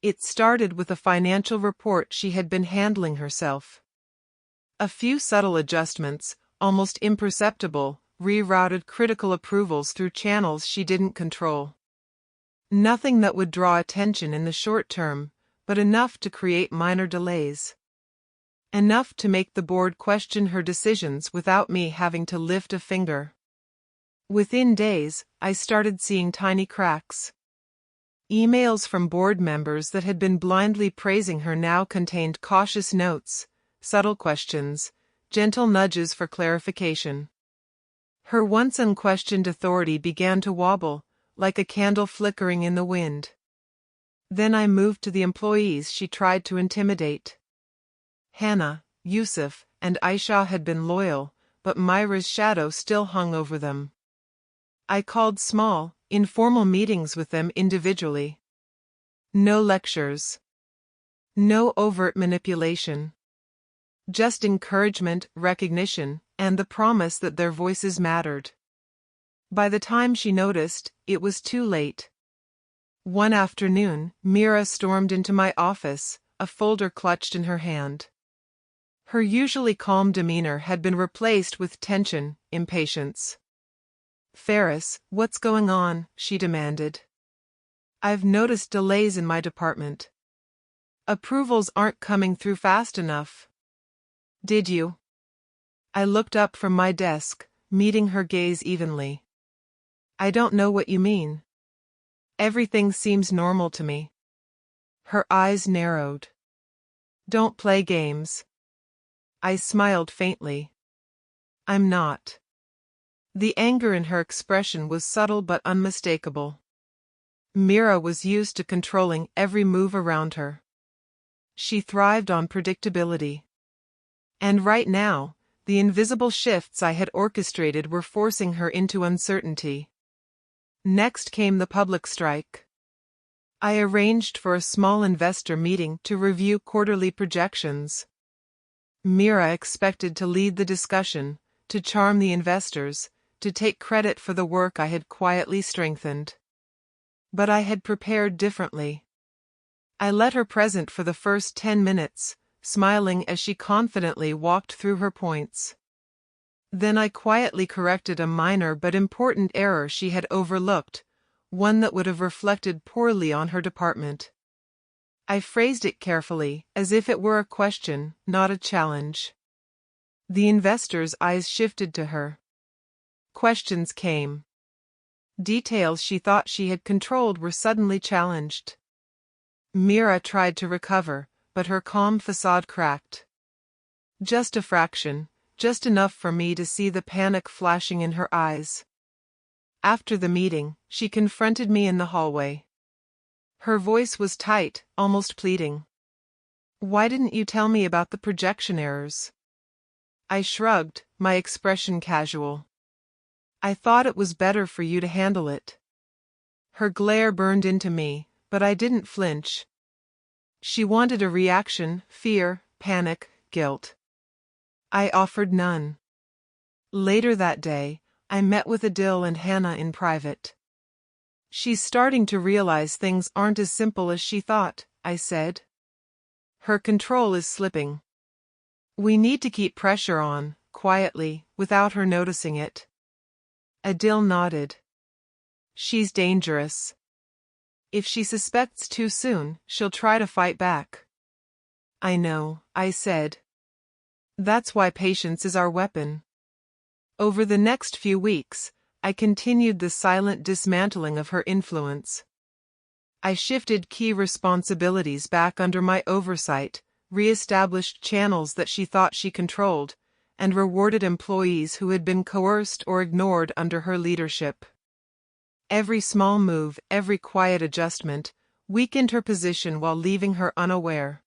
It started with a financial report she had been handling herself. A few subtle adjustments, almost imperceptible, rerouted critical approvals through channels she didn't control. Nothing that would draw attention in the short term, but enough to create minor delays. Enough to make the board question her decisions without me having to lift a finger. Within days, I started seeing tiny cracks. Emails from board members that had been blindly praising her now contained cautious notes, subtle questions, gentle nudges for clarification. Her once unquestioned authority began to wobble, like a candle flickering in the wind. Then I moved to the employees she tried to intimidate. Hannah, Yusuf, and Aisha had been loyal, but Mira's shadow still hung over them. I called small, informal meetings with them individually. No lectures. No overt manipulation. Just encouragement, recognition, and the promise that their voices mattered. By the time she noticed, it was too late. One afternoon, Mira stormed into my office, a folder clutched in her hand. Her usually calm demeanor had been replaced with tension, impatience. "Faris, what's going on?" she demanded. "I've noticed delays in my department. Approvals aren't coming through fast enough." "Did you?" I looked up from my desk, meeting her gaze evenly. "I don't know what you mean. Everything seems normal to me." Her eyes narrowed. "Don't play games." I smiled faintly. "I'm not." The anger in her expression was subtle but unmistakable. Mira was used to controlling every move around her. She thrived on predictability. And right now, the invisible shifts I had orchestrated were forcing her into uncertainty. Next came the public strike. I arranged for a small investor meeting to review quarterly projections. Mira expected to lead the discussion, to charm the investors, to take credit for the work I had quietly strengthened. But I had prepared differently. I let her present for the first 10 minutes, smiling as she confidently walked through her points. Then I quietly corrected a minor but important error she had overlooked, one that would have reflected poorly on her department. I phrased it carefully, as if it were a question, not a challenge. The investor's eyes shifted to her. Questions came. Details she thought she had controlled were suddenly challenged. Mira tried to recover, but her calm facade cracked. Just a fraction, just enough for me to see the panic flashing in her eyes. After the meeting, she confronted me in the hallway. Her voice was tight, almost pleading. "Why didn't you tell me about the projection errors?" I shrugged, my expression casual. "I thought it was better for you to handle it." Her glare burned into me, but I didn't flinch. She wanted a reaction: fear, panic, guilt. I offered none. Later that day, I met with Adil and Hannah in private. "She's starting to realize things aren't as simple as she thought," I said. "Her control is slipping. We need to keep pressure on, quietly, without her noticing it." Adil nodded. "She's dangerous. If she suspects too soon, she'll try to fight back." "I know," I said. "That's why patience is our weapon." Over the next few weeks, I continued the silent dismantling of her influence. I shifted key responsibilities back under my oversight, re-established channels that she thought she controlled, and rewarded employees who had been coerced or ignored under her leadership. Every small move, every quiet adjustment, weakened her position while leaving her unaware.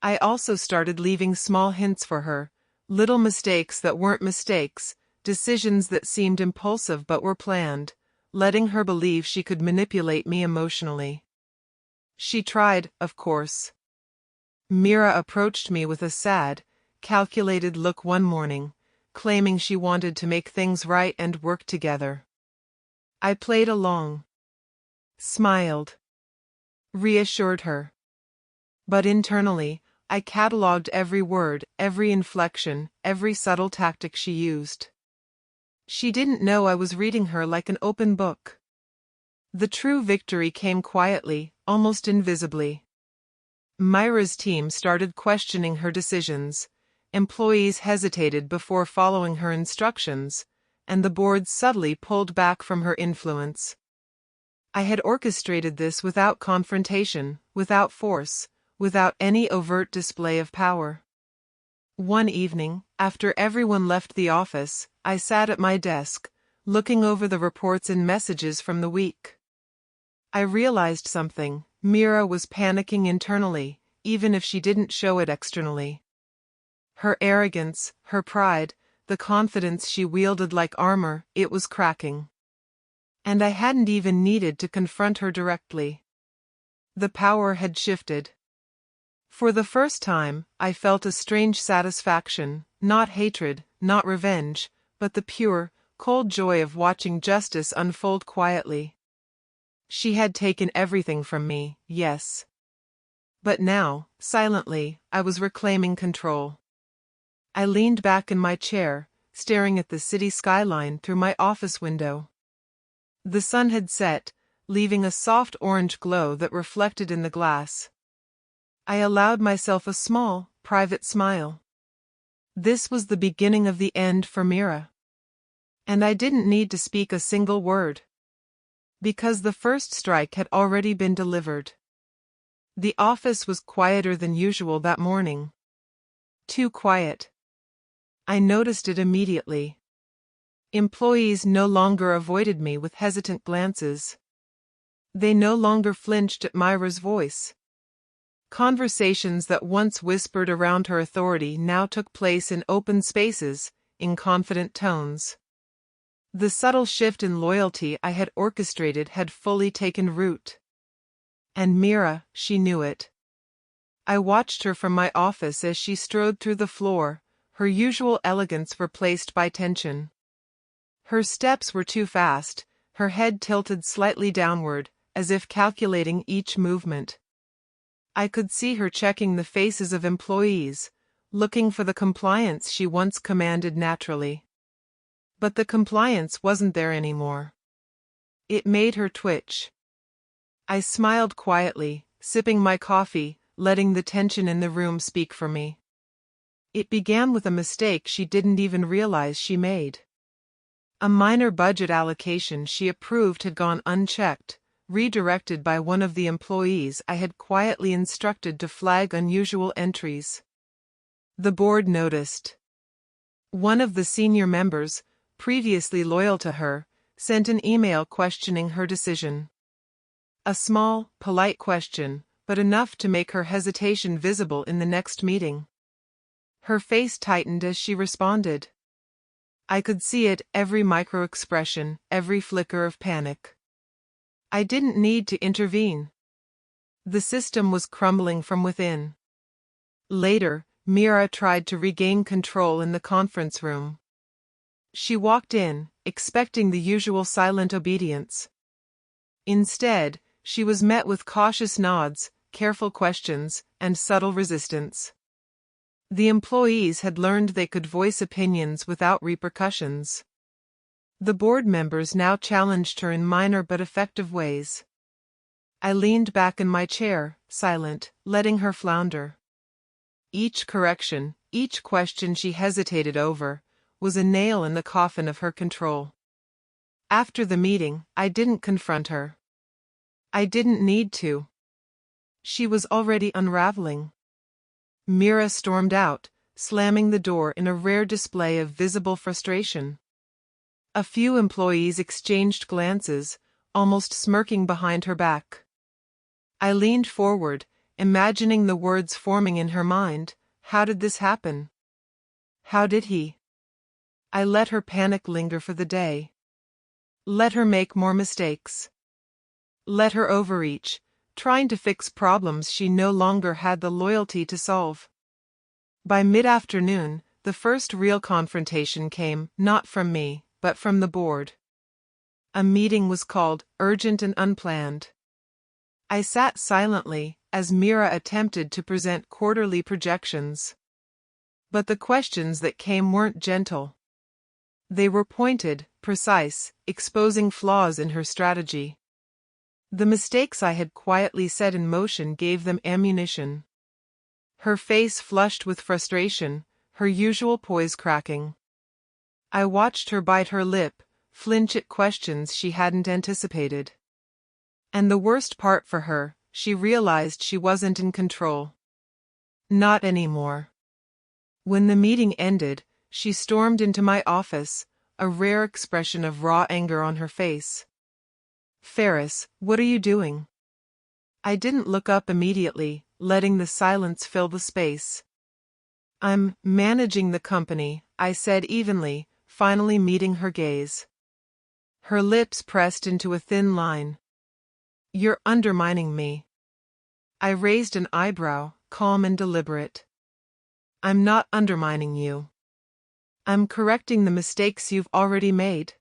I also started leaving small hints for her, little mistakes that weren't mistakes, decisions that seemed impulsive but were planned, letting her believe she could manipulate me emotionally. She tried, of course. Mira approached me with a sad, calculated look one morning, claiming she wanted to make things right and work together. I played along. Smiled. Reassured her. But internally, I catalogued every word, every inflection, every subtle tactic she used. She didn't know I was reading her like an open book. The true victory came quietly, almost invisibly. Mira's team started questioning her decisions, employees hesitated before following her instructions, and the board subtly pulled back from her influence. I had orchestrated this without confrontation, without force, without any overt display of power. One evening, after everyone left the office, I sat at my desk, looking over the reports and messages from the week. I realized something: Mira was panicking internally, even if she didn't show it externally. Her arrogance, her pride, the confidence she wielded like armor, it was cracking. And I hadn't even needed to confront her directly. The power had shifted. For the first time, I felt a strange satisfaction, not hatred, not revenge, but the pure, cold joy of watching justice unfold quietly. She had taken everything from me, yes. But now, silently, I was reclaiming control. I leaned back in my chair, staring at the city skyline through my office window. The sun had set, leaving a soft orange glow that reflected in the glass. I allowed myself a small, private smile. This was the beginning of the end for Mira. And I didn't need to speak a single word. Because the first strike had already been delivered. The office was quieter than usual that morning. Too quiet. I noticed it immediately. Employees no longer avoided me with hesitant glances. They no longer flinched at Mira's voice. Conversations that once whispered around her authority now took place in open spaces, in confident tones. The subtle shift in loyalty I had orchestrated had fully taken root. And Mira, she knew it. I watched her from my office as she strode through the floor, her usual elegance replaced by tension. Her steps were too fast, her head tilted slightly downward, as if calculating each movement. I could see her checking the faces of employees, looking for the compliance she once commanded naturally. But the compliance wasn't there anymore. It made her twitch. I smiled quietly, sipping my coffee, letting the tension in the room speak for me. It began with a mistake she didn't even realize she made. A minor budget allocation she approved had gone unchecked, redirected by one of the employees I had quietly instructed to flag unusual entries. The board noticed. One of the senior members, previously loyal to her, sent an email questioning her decision. A small, polite question, but enough to make her hesitation visible in the next meeting. Her face tightened as she responded. I could see it, every micro-expression, every flicker of panic. I didn't need to intervene. The system was crumbling from within. Later, Mira tried to regain control in the conference room. She walked in, expecting the usual silent obedience. Instead, she was met with cautious nods, careful questions, and subtle resistance. The employees had learned they could voice opinions without repercussions. The board members now challenged her in minor but effective ways. I leaned back in my chair, silent, letting her flounder. Each correction, each question she hesitated over, was a nail in the coffin of her control. After the meeting, I didn't confront her. I didn't need to. She was already unraveling. Mira stormed out, slamming the door in a rare display of visible frustration. A few employees exchanged glances, almost smirking behind her back. I leaned forward, imagining the words forming in her mind. How did this happen? How did he? I let her panic linger for the day. Let her make more mistakes. Let her overreach, trying to fix problems she no longer had the loyalty to solve. By mid-afternoon, the first real confrontation came, not from me, but from the board. A meeting was called, urgent and unplanned. I sat silently, as Mira attempted to present quarterly projections. But the questions that came weren't gentle. They were pointed, precise, exposing flaws in her strategy. The mistakes I had quietly set in motion gave them ammunition. Her face flushed with frustration, her usual poise cracking. I watched her bite her lip, flinch at questions she hadn't anticipated. And the worst part for her, she realized she wasn't in control. Not anymore. When the meeting ended, she stormed into my office, a rare expression of raw anger on her face. Faris, what are you doing? I didn't look up immediately, letting the silence fill the space. I'm managing the company, I said evenly, finally meeting her gaze. Her lips pressed into a thin line. You're undermining me. I raised an eyebrow, calm and deliberate. I'm not undermining you. I'm correcting the mistakes you've already made.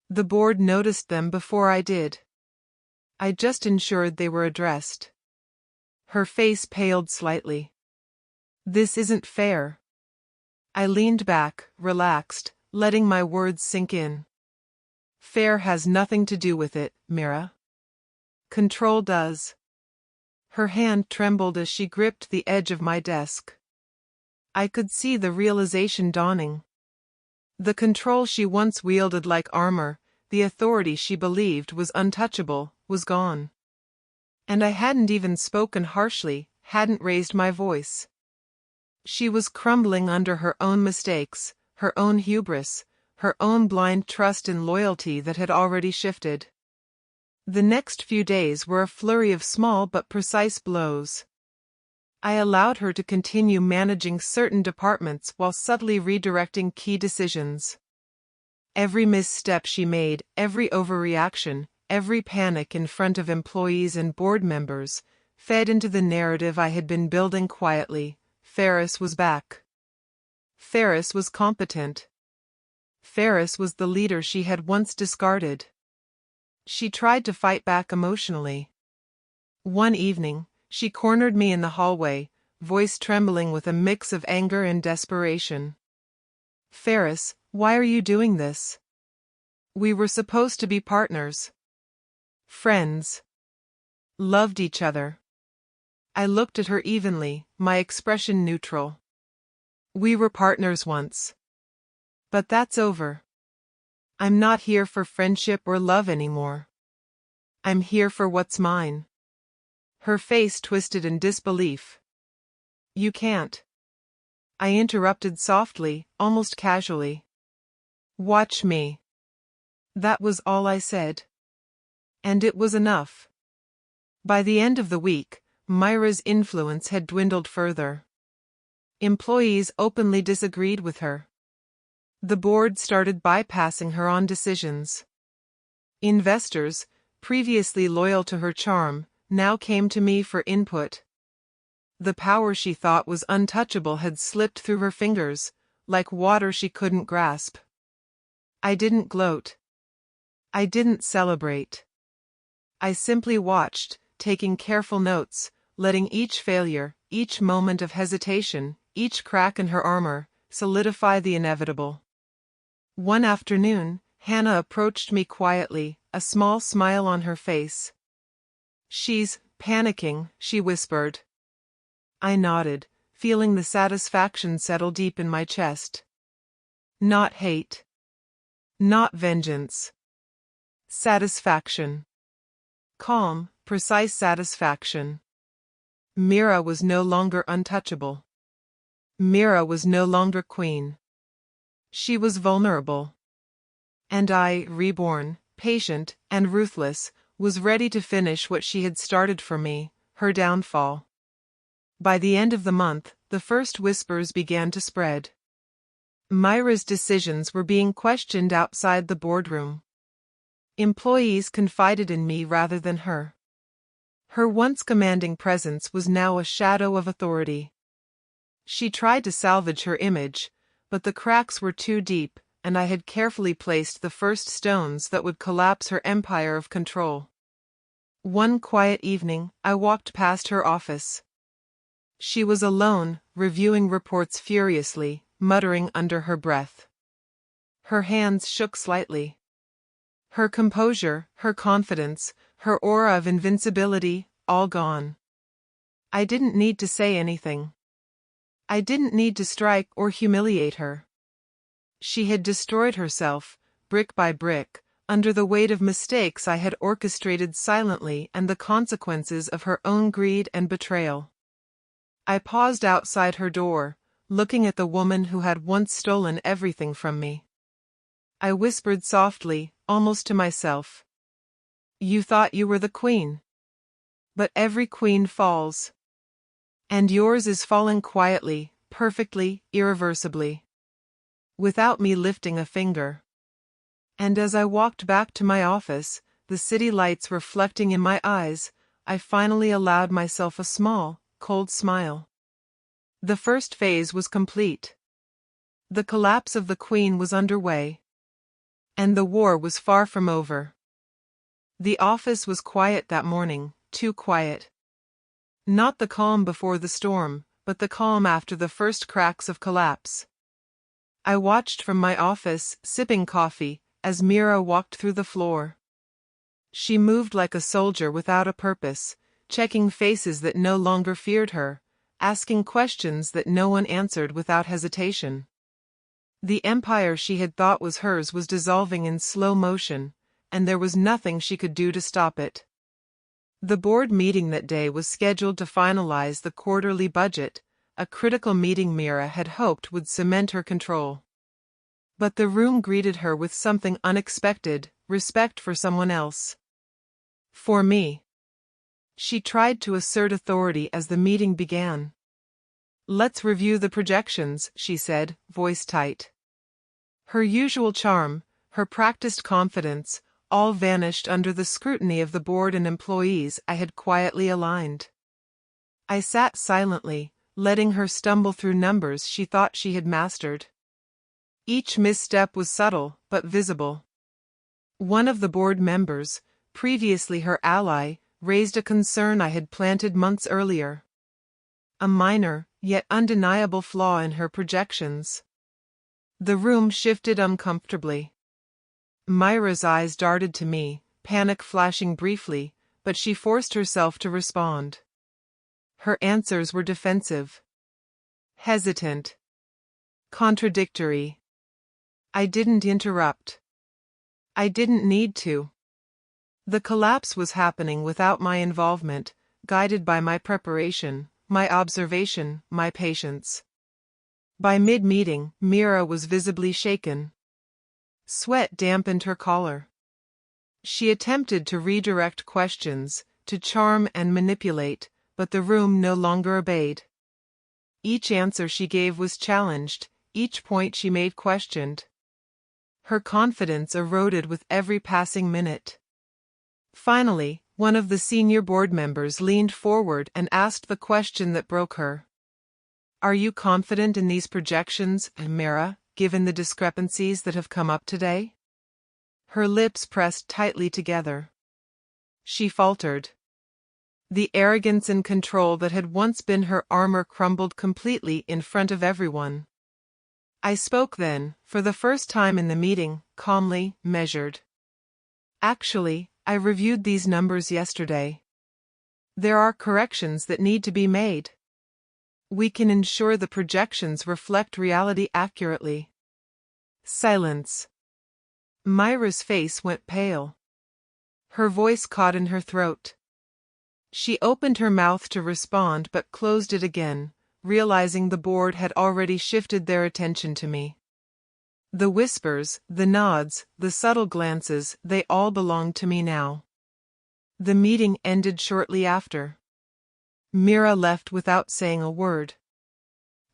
The board noticed them before I did. I just ensured they were addressed. Her face paled slightly. This isn't fair. I leaned back, relaxed, letting my words sink in. Fair has nothing to do with it, Mira. Control does. Her hand trembled as she gripped the edge of my desk. I could see the realization dawning. The control she once wielded like armor, the authority she believed was untouchable, was gone. And I hadn't even spoken harshly, hadn't raised my voice. She was crumbling under her own mistakes, her own hubris, her own blind trust in loyalty that had already shifted. The next few days were a flurry of small but precise blows. I allowed her to continue managing certain departments while subtly redirecting key decisions. Every misstep she made, every overreaction, every panic in front of employees and board members, fed into the narrative I had been building quietly. Faris was back. Faris was competent. Faris was the leader she had once discarded. She tried to fight back emotionally. One evening, she cornered me in the hallway, voice trembling with a mix of anger and desperation. "Faris, why are you doing this? We were supposed to be partners. Friends. Loved each other." I looked at her evenly, my expression neutral. "We were partners once. But that's over. I'm not here for friendship or love anymore. I'm here for what's mine." Her face twisted in disbelief. "You can't." I interrupted softly, almost casually. "Watch me." That was all I said. And it was enough. By the end of the week, Mira's influence had dwindled further. Employees openly disagreed with her. The board started bypassing her on decisions. Investors, previously loyal to her charm, now came to me for input. The power she thought was untouchable had slipped through her fingers, like water she couldn't grasp. I didn't gloat. I didn't celebrate. I simply watched, taking careful notes, letting each failure, each moment of hesitation, each crack in her armor, solidify the inevitable. One afternoon, Hannah approached me quietly, a small smile on her face. "She's panicking," she whispered. I nodded, feeling the satisfaction settle deep in my chest. Not hate. Not vengeance. Satisfaction. Calm, precise satisfaction. Mira was no longer untouchable. Mira was no longer queen. She was vulnerable. And I, reborn, patient, and ruthless, was ready to finish what she had started for me, her downfall. By the end of the month, the first whispers began to spread. Mira's decisions were being questioned outside the boardroom. Employees confided in me rather than her. Her once commanding presence was now a shadow of authority. She tried to salvage her image, but the cracks were too deep, and I had carefully placed the first stones that would collapse her empire of control. One quiet evening, I walked past her office. She was alone, reviewing reports furiously, muttering under her breath. Her hands shook slightly. Her composure, her confidence, her aura of invincibility, all gone. I didn't need to say anything. I didn't need to strike or humiliate her. She had destroyed herself, brick by brick, under the weight of mistakes I had orchestrated silently and the consequences of her own greed and betrayal. I paused outside her door, looking at the woman who had once stolen everything from me. I whispered softly, almost to myself. "You thought you were the queen. But every queen falls. And yours is falling quietly, perfectly, irreversibly. Without me lifting a finger." And as I walked back to my office, the city lights reflecting in my eyes, I finally allowed myself a small, cold smile. The first phase was complete. The collapse of the queen was underway. And the war was far from over. The office was quiet that morning, too quiet. Not the calm before the storm, but the calm after the first cracks of collapse. I watched from my office, sipping coffee, as Mira walked through the floor. She moved like a soldier without a purpose, checking faces that no longer feared her, asking questions that no one answered without hesitation. The empire she had thought was hers was dissolving in slow motion, and there was nothing she could do to stop it. The board meeting that day was scheduled to finalize the quarterly budget, a critical meeting Mira had hoped would cement her control. But the room greeted her with something unexpected: respect for someone else. For me. She tried to assert authority as the meeting began. "Let's review the projections," she said, voice tight. Her usual charm, her practiced confidence, all vanished under the scrutiny of the board and employees I had quietly aligned. I sat silently, letting her stumble through numbers she thought she had mastered. Each misstep was subtle, but visible. One of the board members, previously her ally, raised a concern I had planted months earlier. A minor, yet undeniable flaw in her projections. The room shifted uncomfortably. Mira's eyes darted to me, panic flashing briefly, but she forced herself to respond. Her answers were defensive. Hesitant. Contradictory. I didn't interrupt. I didn't need to. The collapse was happening without my involvement, guided by my preparation, my observation, my patience. By mid-meeting, Mira was visibly shaken. Sweat dampened her collar. She attempted to redirect questions, to charm and manipulate, but the room no longer obeyed. Each answer she gave was challenged, each point she made questioned. Her confidence eroded with every passing minute. Finally, one of the senior board members leaned forward and asked the question that broke her. "Are you confident in these projections, Mira, given the discrepancies that have come up today?" Her lips pressed tightly together. She faltered. The arrogance and control that had once been her armor crumbled completely in front of everyone. I spoke then, for the first time in the meeting, calmly, measured. "Actually, I reviewed these numbers yesterday. There are corrections that need to be made. We can ensure the projections reflect reality accurately." Silence. Mira's face went pale. Her voice caught in her throat. She opened her mouth to respond but closed it again, realizing the board had already shifted their attention to me. The whispers, the nods, the subtle glances, they all belonged to me now. The meeting ended shortly after. Mira left without saying a word.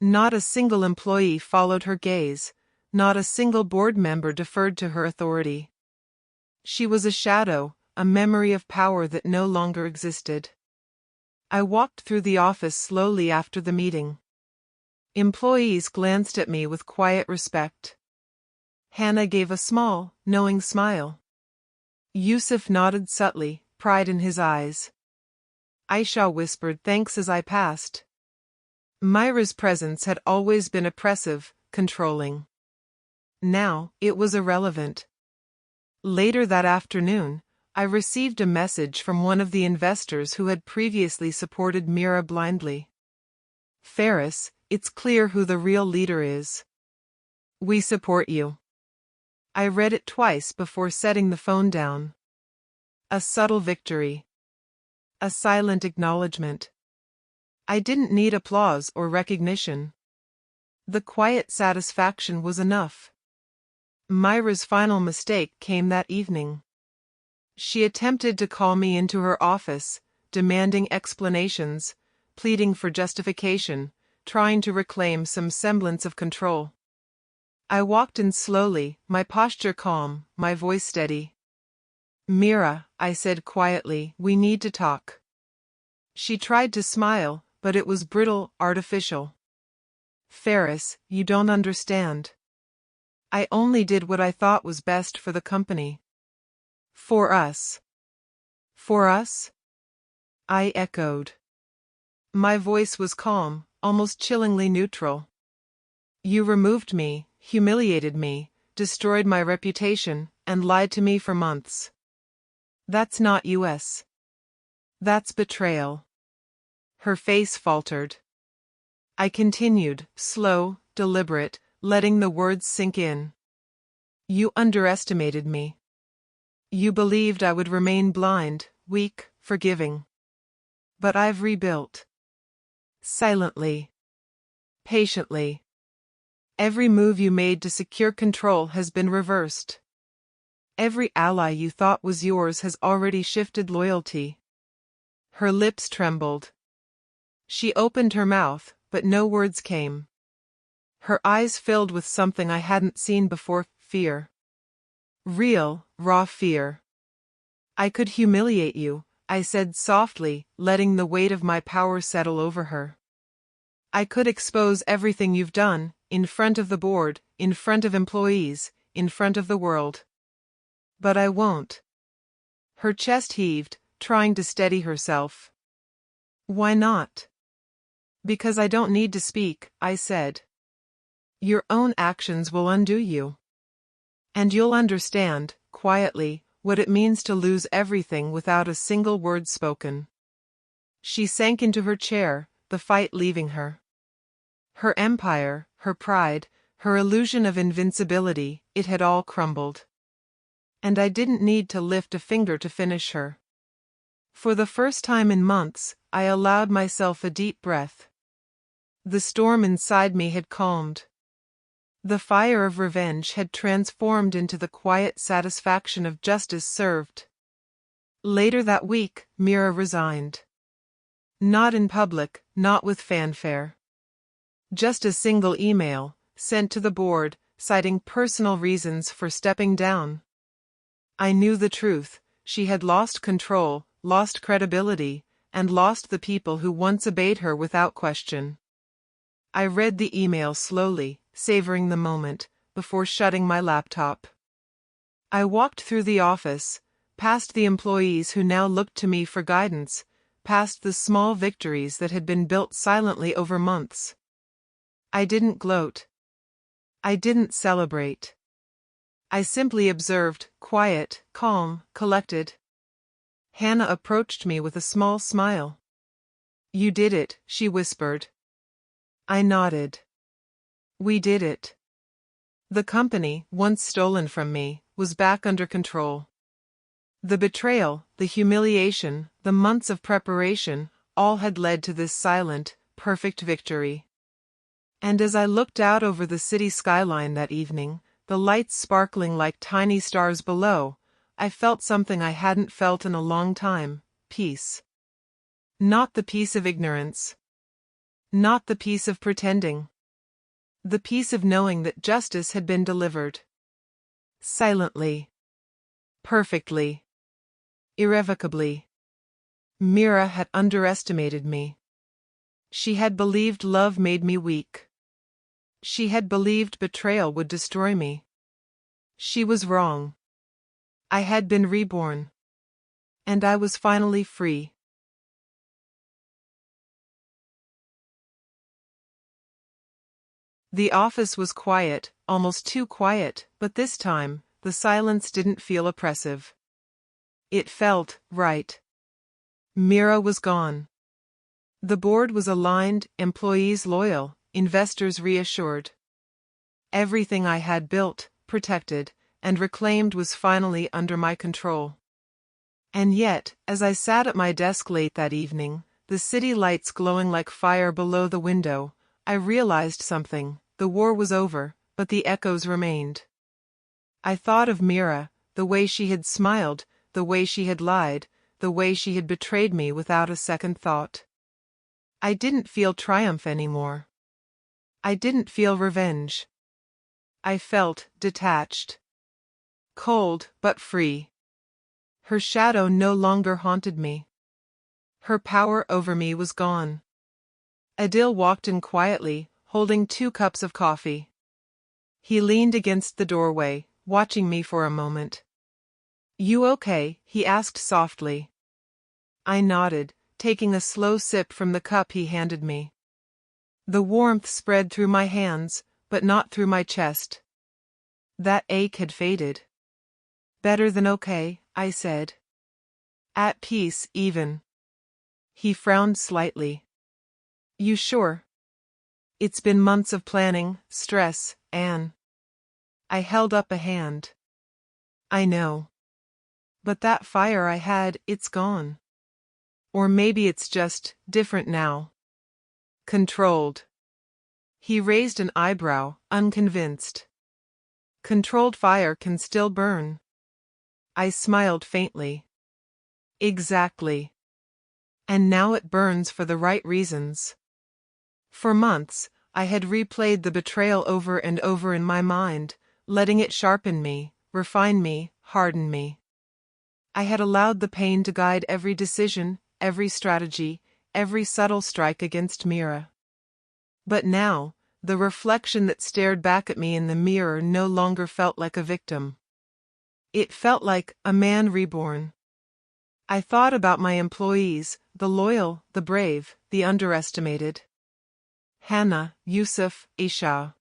Not a single employee followed her gaze, not a single board member deferred to her authority. She was a shadow, a memory of power that no longer existed. I walked through the office slowly after the meeting. Employees glanced at me with quiet respect. Hannah gave a small, knowing smile. Yusuf nodded subtly, pride in his eyes. Aisha whispered thanks as I passed. Mira's presence had always been oppressive, controlling. Now, it was irrelevant. Later that afternoon, I received a message from one of the investors who had previously supported Mira blindly. "Faris, it's clear who the real leader is. We support you." I read it twice before setting the phone down. A subtle victory. A silent acknowledgement. I didn't need applause or recognition. The quiet satisfaction was enough. Mira's final mistake came that evening. She attempted to call me into her office, demanding explanations, pleading for justification, trying to reclaim some semblance of control. I walked in slowly, my posture calm, my voice steady. "Mira," I said quietly, "we need to talk." She tried to smile, but it was brittle, artificial. "Faris, you don't understand. I only did what I thought was best for the company. For us." "For us?" I echoed. My voice was calm, almost chillingly neutral. "You removed me, humiliated me, destroyed my reputation, and lied to me for months. That's not us. That's betrayal." Her face faltered. I continued, slow, deliberate, letting the words sink in. "You underestimated me. You believed I would remain blind, weak, forgiving. But I've rebuilt. Silently. Patiently. Every move you made to secure control has been reversed. Every ally you thought was yours has already shifted loyalty." Her lips trembled. She opened her mouth, but no words came. Her eyes filled with something I hadn't seen before, fear. Real, raw fear. I could humiliate you, I said softly, letting the weight of my power settle over her. I could expose everything you've done, in front of the board, in front of employees, in front of the world. But I won't. Her chest heaved, trying to steady herself. Why not? Because I don't need to speak, I said. Your own actions will undo you. And you'll understand, quietly, what it means to lose everything without a single word spoken. She sank into her chair, the fight leaving her. Her empire, her pride, her illusion of invincibility, it had all crumbled. And I didn't need to lift a finger to finish her. For the first time in months, I allowed myself a deep breath. The storm inside me had calmed. The fire of revenge had transformed into the quiet satisfaction of justice served. Later that week, Mira resigned. Not in public, not with fanfare. Just a single email, sent to the board, citing personal reasons for stepping down. I knew the truth. She had lost control, lost credibility, and lost the people who once obeyed her without question. I read the email slowly, savoring the moment, before shutting my laptop. I walked through the office, past the employees who now looked to me for guidance, past the small victories that had been built silently over months. I didn't gloat. I didn't celebrate. I simply observed, quiet, calm, collected. Hannah approached me with a small smile. You did it, she whispered. I nodded. We did it. The company, once stolen from me, was back under control. The betrayal, the humiliation, the months of preparation, all had led to this silent, perfect victory. And as I looked out over the city skyline that evening, the lights sparkling like tiny stars below, I felt something I hadn't felt in a long time: peace. Not the peace of ignorance. Not the peace of pretending. The peace of knowing that justice had been delivered. Silently. Perfectly. Irrevocably. Mira had underestimated me. She had believed love made me weak. She had believed betrayal would destroy me. She was wrong. I had been reborn. And I was finally free. The office was quiet, almost too quiet, but this time, the silence didn't feel oppressive. It felt right. Mira was gone. The board was aligned, employees loyal, investors reassured. Everything I had built, protected, and reclaimed was finally under my control. And yet, as I sat at my desk late that evening, the city lights glowing like fire below the window, I realized something. The war was over, but the echoes remained. I thought of Mira, the way she had smiled, the way she had lied, the way she had betrayed me without a second thought. I didn't feel triumph anymore. I didn't feel revenge. I felt detached. Cold, but free. Her shadow no longer haunted me. Her power over me was gone. Adil walked in quietly, holding 2 cups of coffee. He leaned against the doorway, watching me for a moment. You okay? He asked softly. I nodded, taking a slow sip from the cup he handed me. The warmth spread through my hands, but not through my chest. That ache had faded. Better than okay, I said. At peace, even. He frowned slightly. You sure? It's been months of planning, stress, Anne. I held up a hand. I know. But that fire I had, it's gone. Or maybe it's just different now. Controlled. He raised an eyebrow, unconvinced. Controlled fire can still burn. I smiled faintly. Exactly. And now it burns for the right reasons. For months, I had replayed the betrayal over and over in my mind, letting it sharpen me, refine me, harden me. I had allowed the pain to guide every decision, every strategy, every subtle strike against Mira. But now, the reflection that stared back at me in the mirror no longer felt like a victim. It felt like a man reborn. I thought about my employees, the loyal, the brave, the underestimated. Hannah, Yusuf, Isha.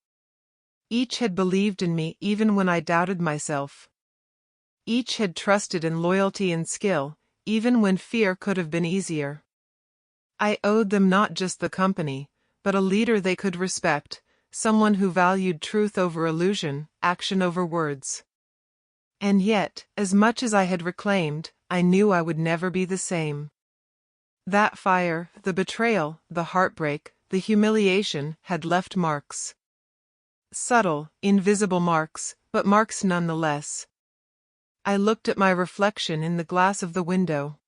Each had believed in me even when I doubted myself. Each had trusted in loyalty and skill, even when fear could have been easier. I owed them not just the company, but a leader they could respect, someone who valued truth over illusion, action over words. And yet, as much as I had reclaimed, I knew I would never be the same. That fire, the betrayal, the heartbreak, the humiliation, had left marks. Subtle, invisible marks, but marks nonetheless. I looked at my reflection in the glass of the window.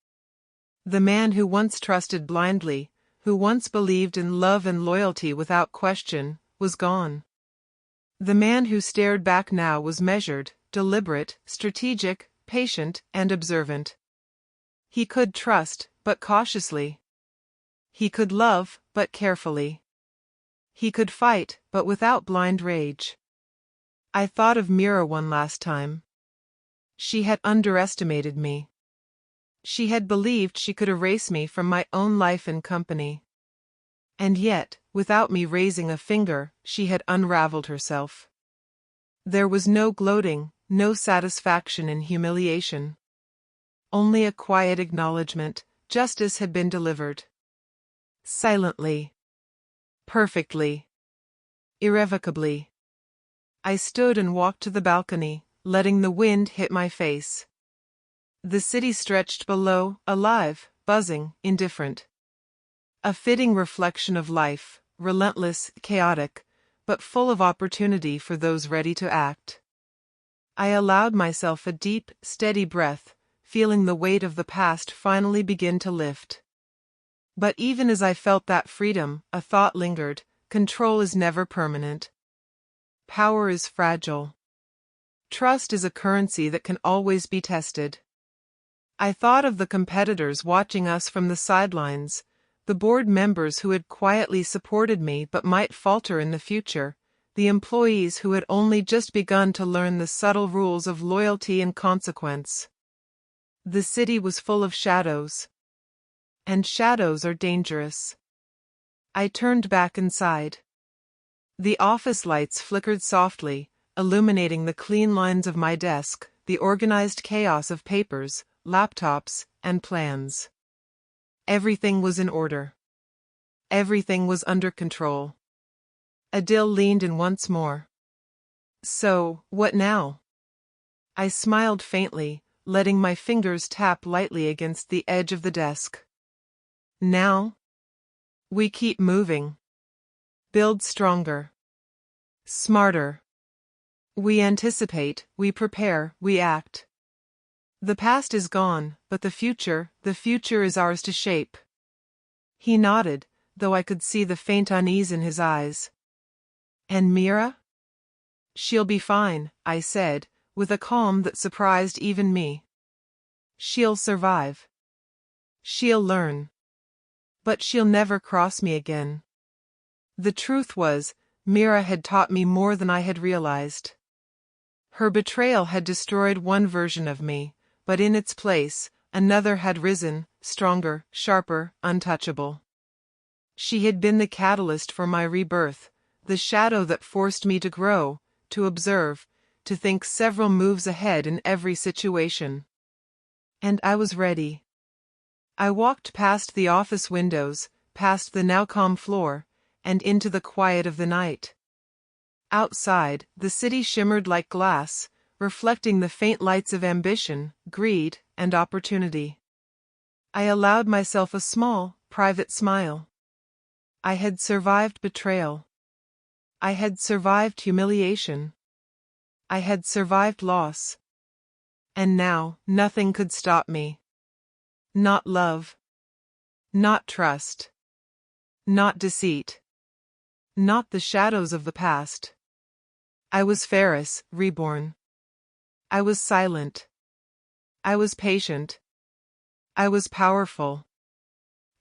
The man who once trusted blindly, who once believed in love and loyalty without question, was gone. The man who stared back now was measured, deliberate, strategic, patient, and observant. He could trust, but cautiously. He could love, but carefully. He could fight, but without blind rage. I thought of Mira one last time. She had underestimated me. She had believed she could erase me from my own life and company. And yet, without me raising a finger, she had unraveled herself. There was no gloating, no satisfaction in humiliation. Only a quiet acknowledgement, justice had been delivered. Silently. Perfectly. Irrevocably. I stood and walked to the balcony, letting the wind hit my face. The city stretched below, alive, buzzing, indifferent. A fitting reflection of life, relentless, chaotic, but full of opportunity for those ready to act. I allowed myself a deep, steady breath, feeling the weight of the past finally begin to lift. But even as I felt that freedom, a thought lingered: control is never permanent. Power is fragile. Trust is a currency that can always be tested. I thought of the competitors watching us from the sidelines, the board members who had quietly supported me but might falter in the future, the employees who had only just begun to learn the subtle rules of loyalty and consequence. The city was full of shadows. And shadows are dangerous. I turned back inside. The office lights flickered softly, illuminating the clean lines of my desk, the organized chaos of papers, laptops, and plans. Everything was in order. Everything was under control. Adil leaned in once more. So, what now? I smiled faintly, letting my fingers tap lightly against the edge of the desk. Now? We keep moving. Build stronger. Smarter. We anticipate, we prepare, we act. The past is gone, but the future is ours to shape. He nodded, though I could see the faint unease in his eyes. And Mira? She'll be fine, I said, with a calm that surprised even me. She'll survive. She'll learn. But she'll never cross me again. The truth was, Mira had taught me more than I had realized. Her betrayal had destroyed one version of me, but in its place, another had risen, stronger, sharper, untouchable. She had been the catalyst for my rebirth, the shadow that forced me to grow, to observe, to think several moves ahead in every situation. And I was ready. I walked past the office windows, past the now calm floor, and into the quiet of the night. Outside, the city shimmered like glass, reflecting the faint lights of ambition, greed, and opportunity. I allowed myself a small, private smile. I had survived betrayal. I had survived humiliation. I had survived loss. And now, nothing could stop me. Not love. Not trust. Not deceit. Not the shadows of the past. I was Faris, reborn. I was silent. I was patient. I was powerful.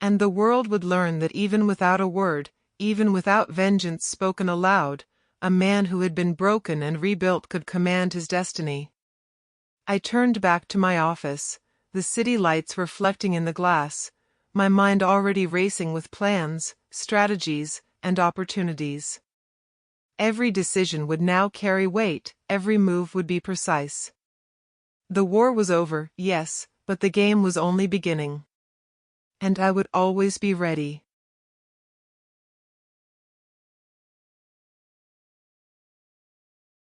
And the world would learn that even without a word, even without vengeance spoken aloud, a man who had been broken and rebuilt could command his destiny. I turned back to my office, the city lights reflecting in the glass, my mind already racing with plans, strategies, and opportunities. Every decision would now carry weight, every move would be precise. The war was over, yes, but the game was only beginning. And I would always be ready.